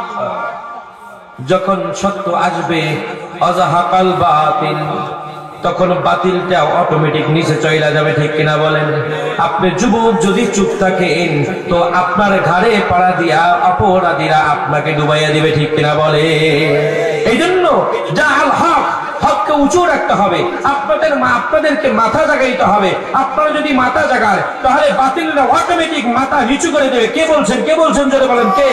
যখন সত্য আসবে, অজাহাকাল বাতিল, তখন বাতিলটা অটোমেটিক নিচে চলে যাবে। ঠিক কিনা বলেন? আপনি যুবক যদি চুপ থাকেন তো আপনার ঘাড়ে পাড়া দিয়া অপরাধীরা আপনাকে ডুবাইয়া দিবে। ঠিক কিনা বলে? এই জন্য জাআল হক, হককে উঁচু রাখতে হবে, আপনাদেরকে মাথা জাগাইতে হবে। আপনারা যদি মাথা জাগায় তাহলে বাতিলরা অটোমেটিক মাথা নিচু করে দেবে। কে বলছেন? কে বলছেন? যদি বলেন কে?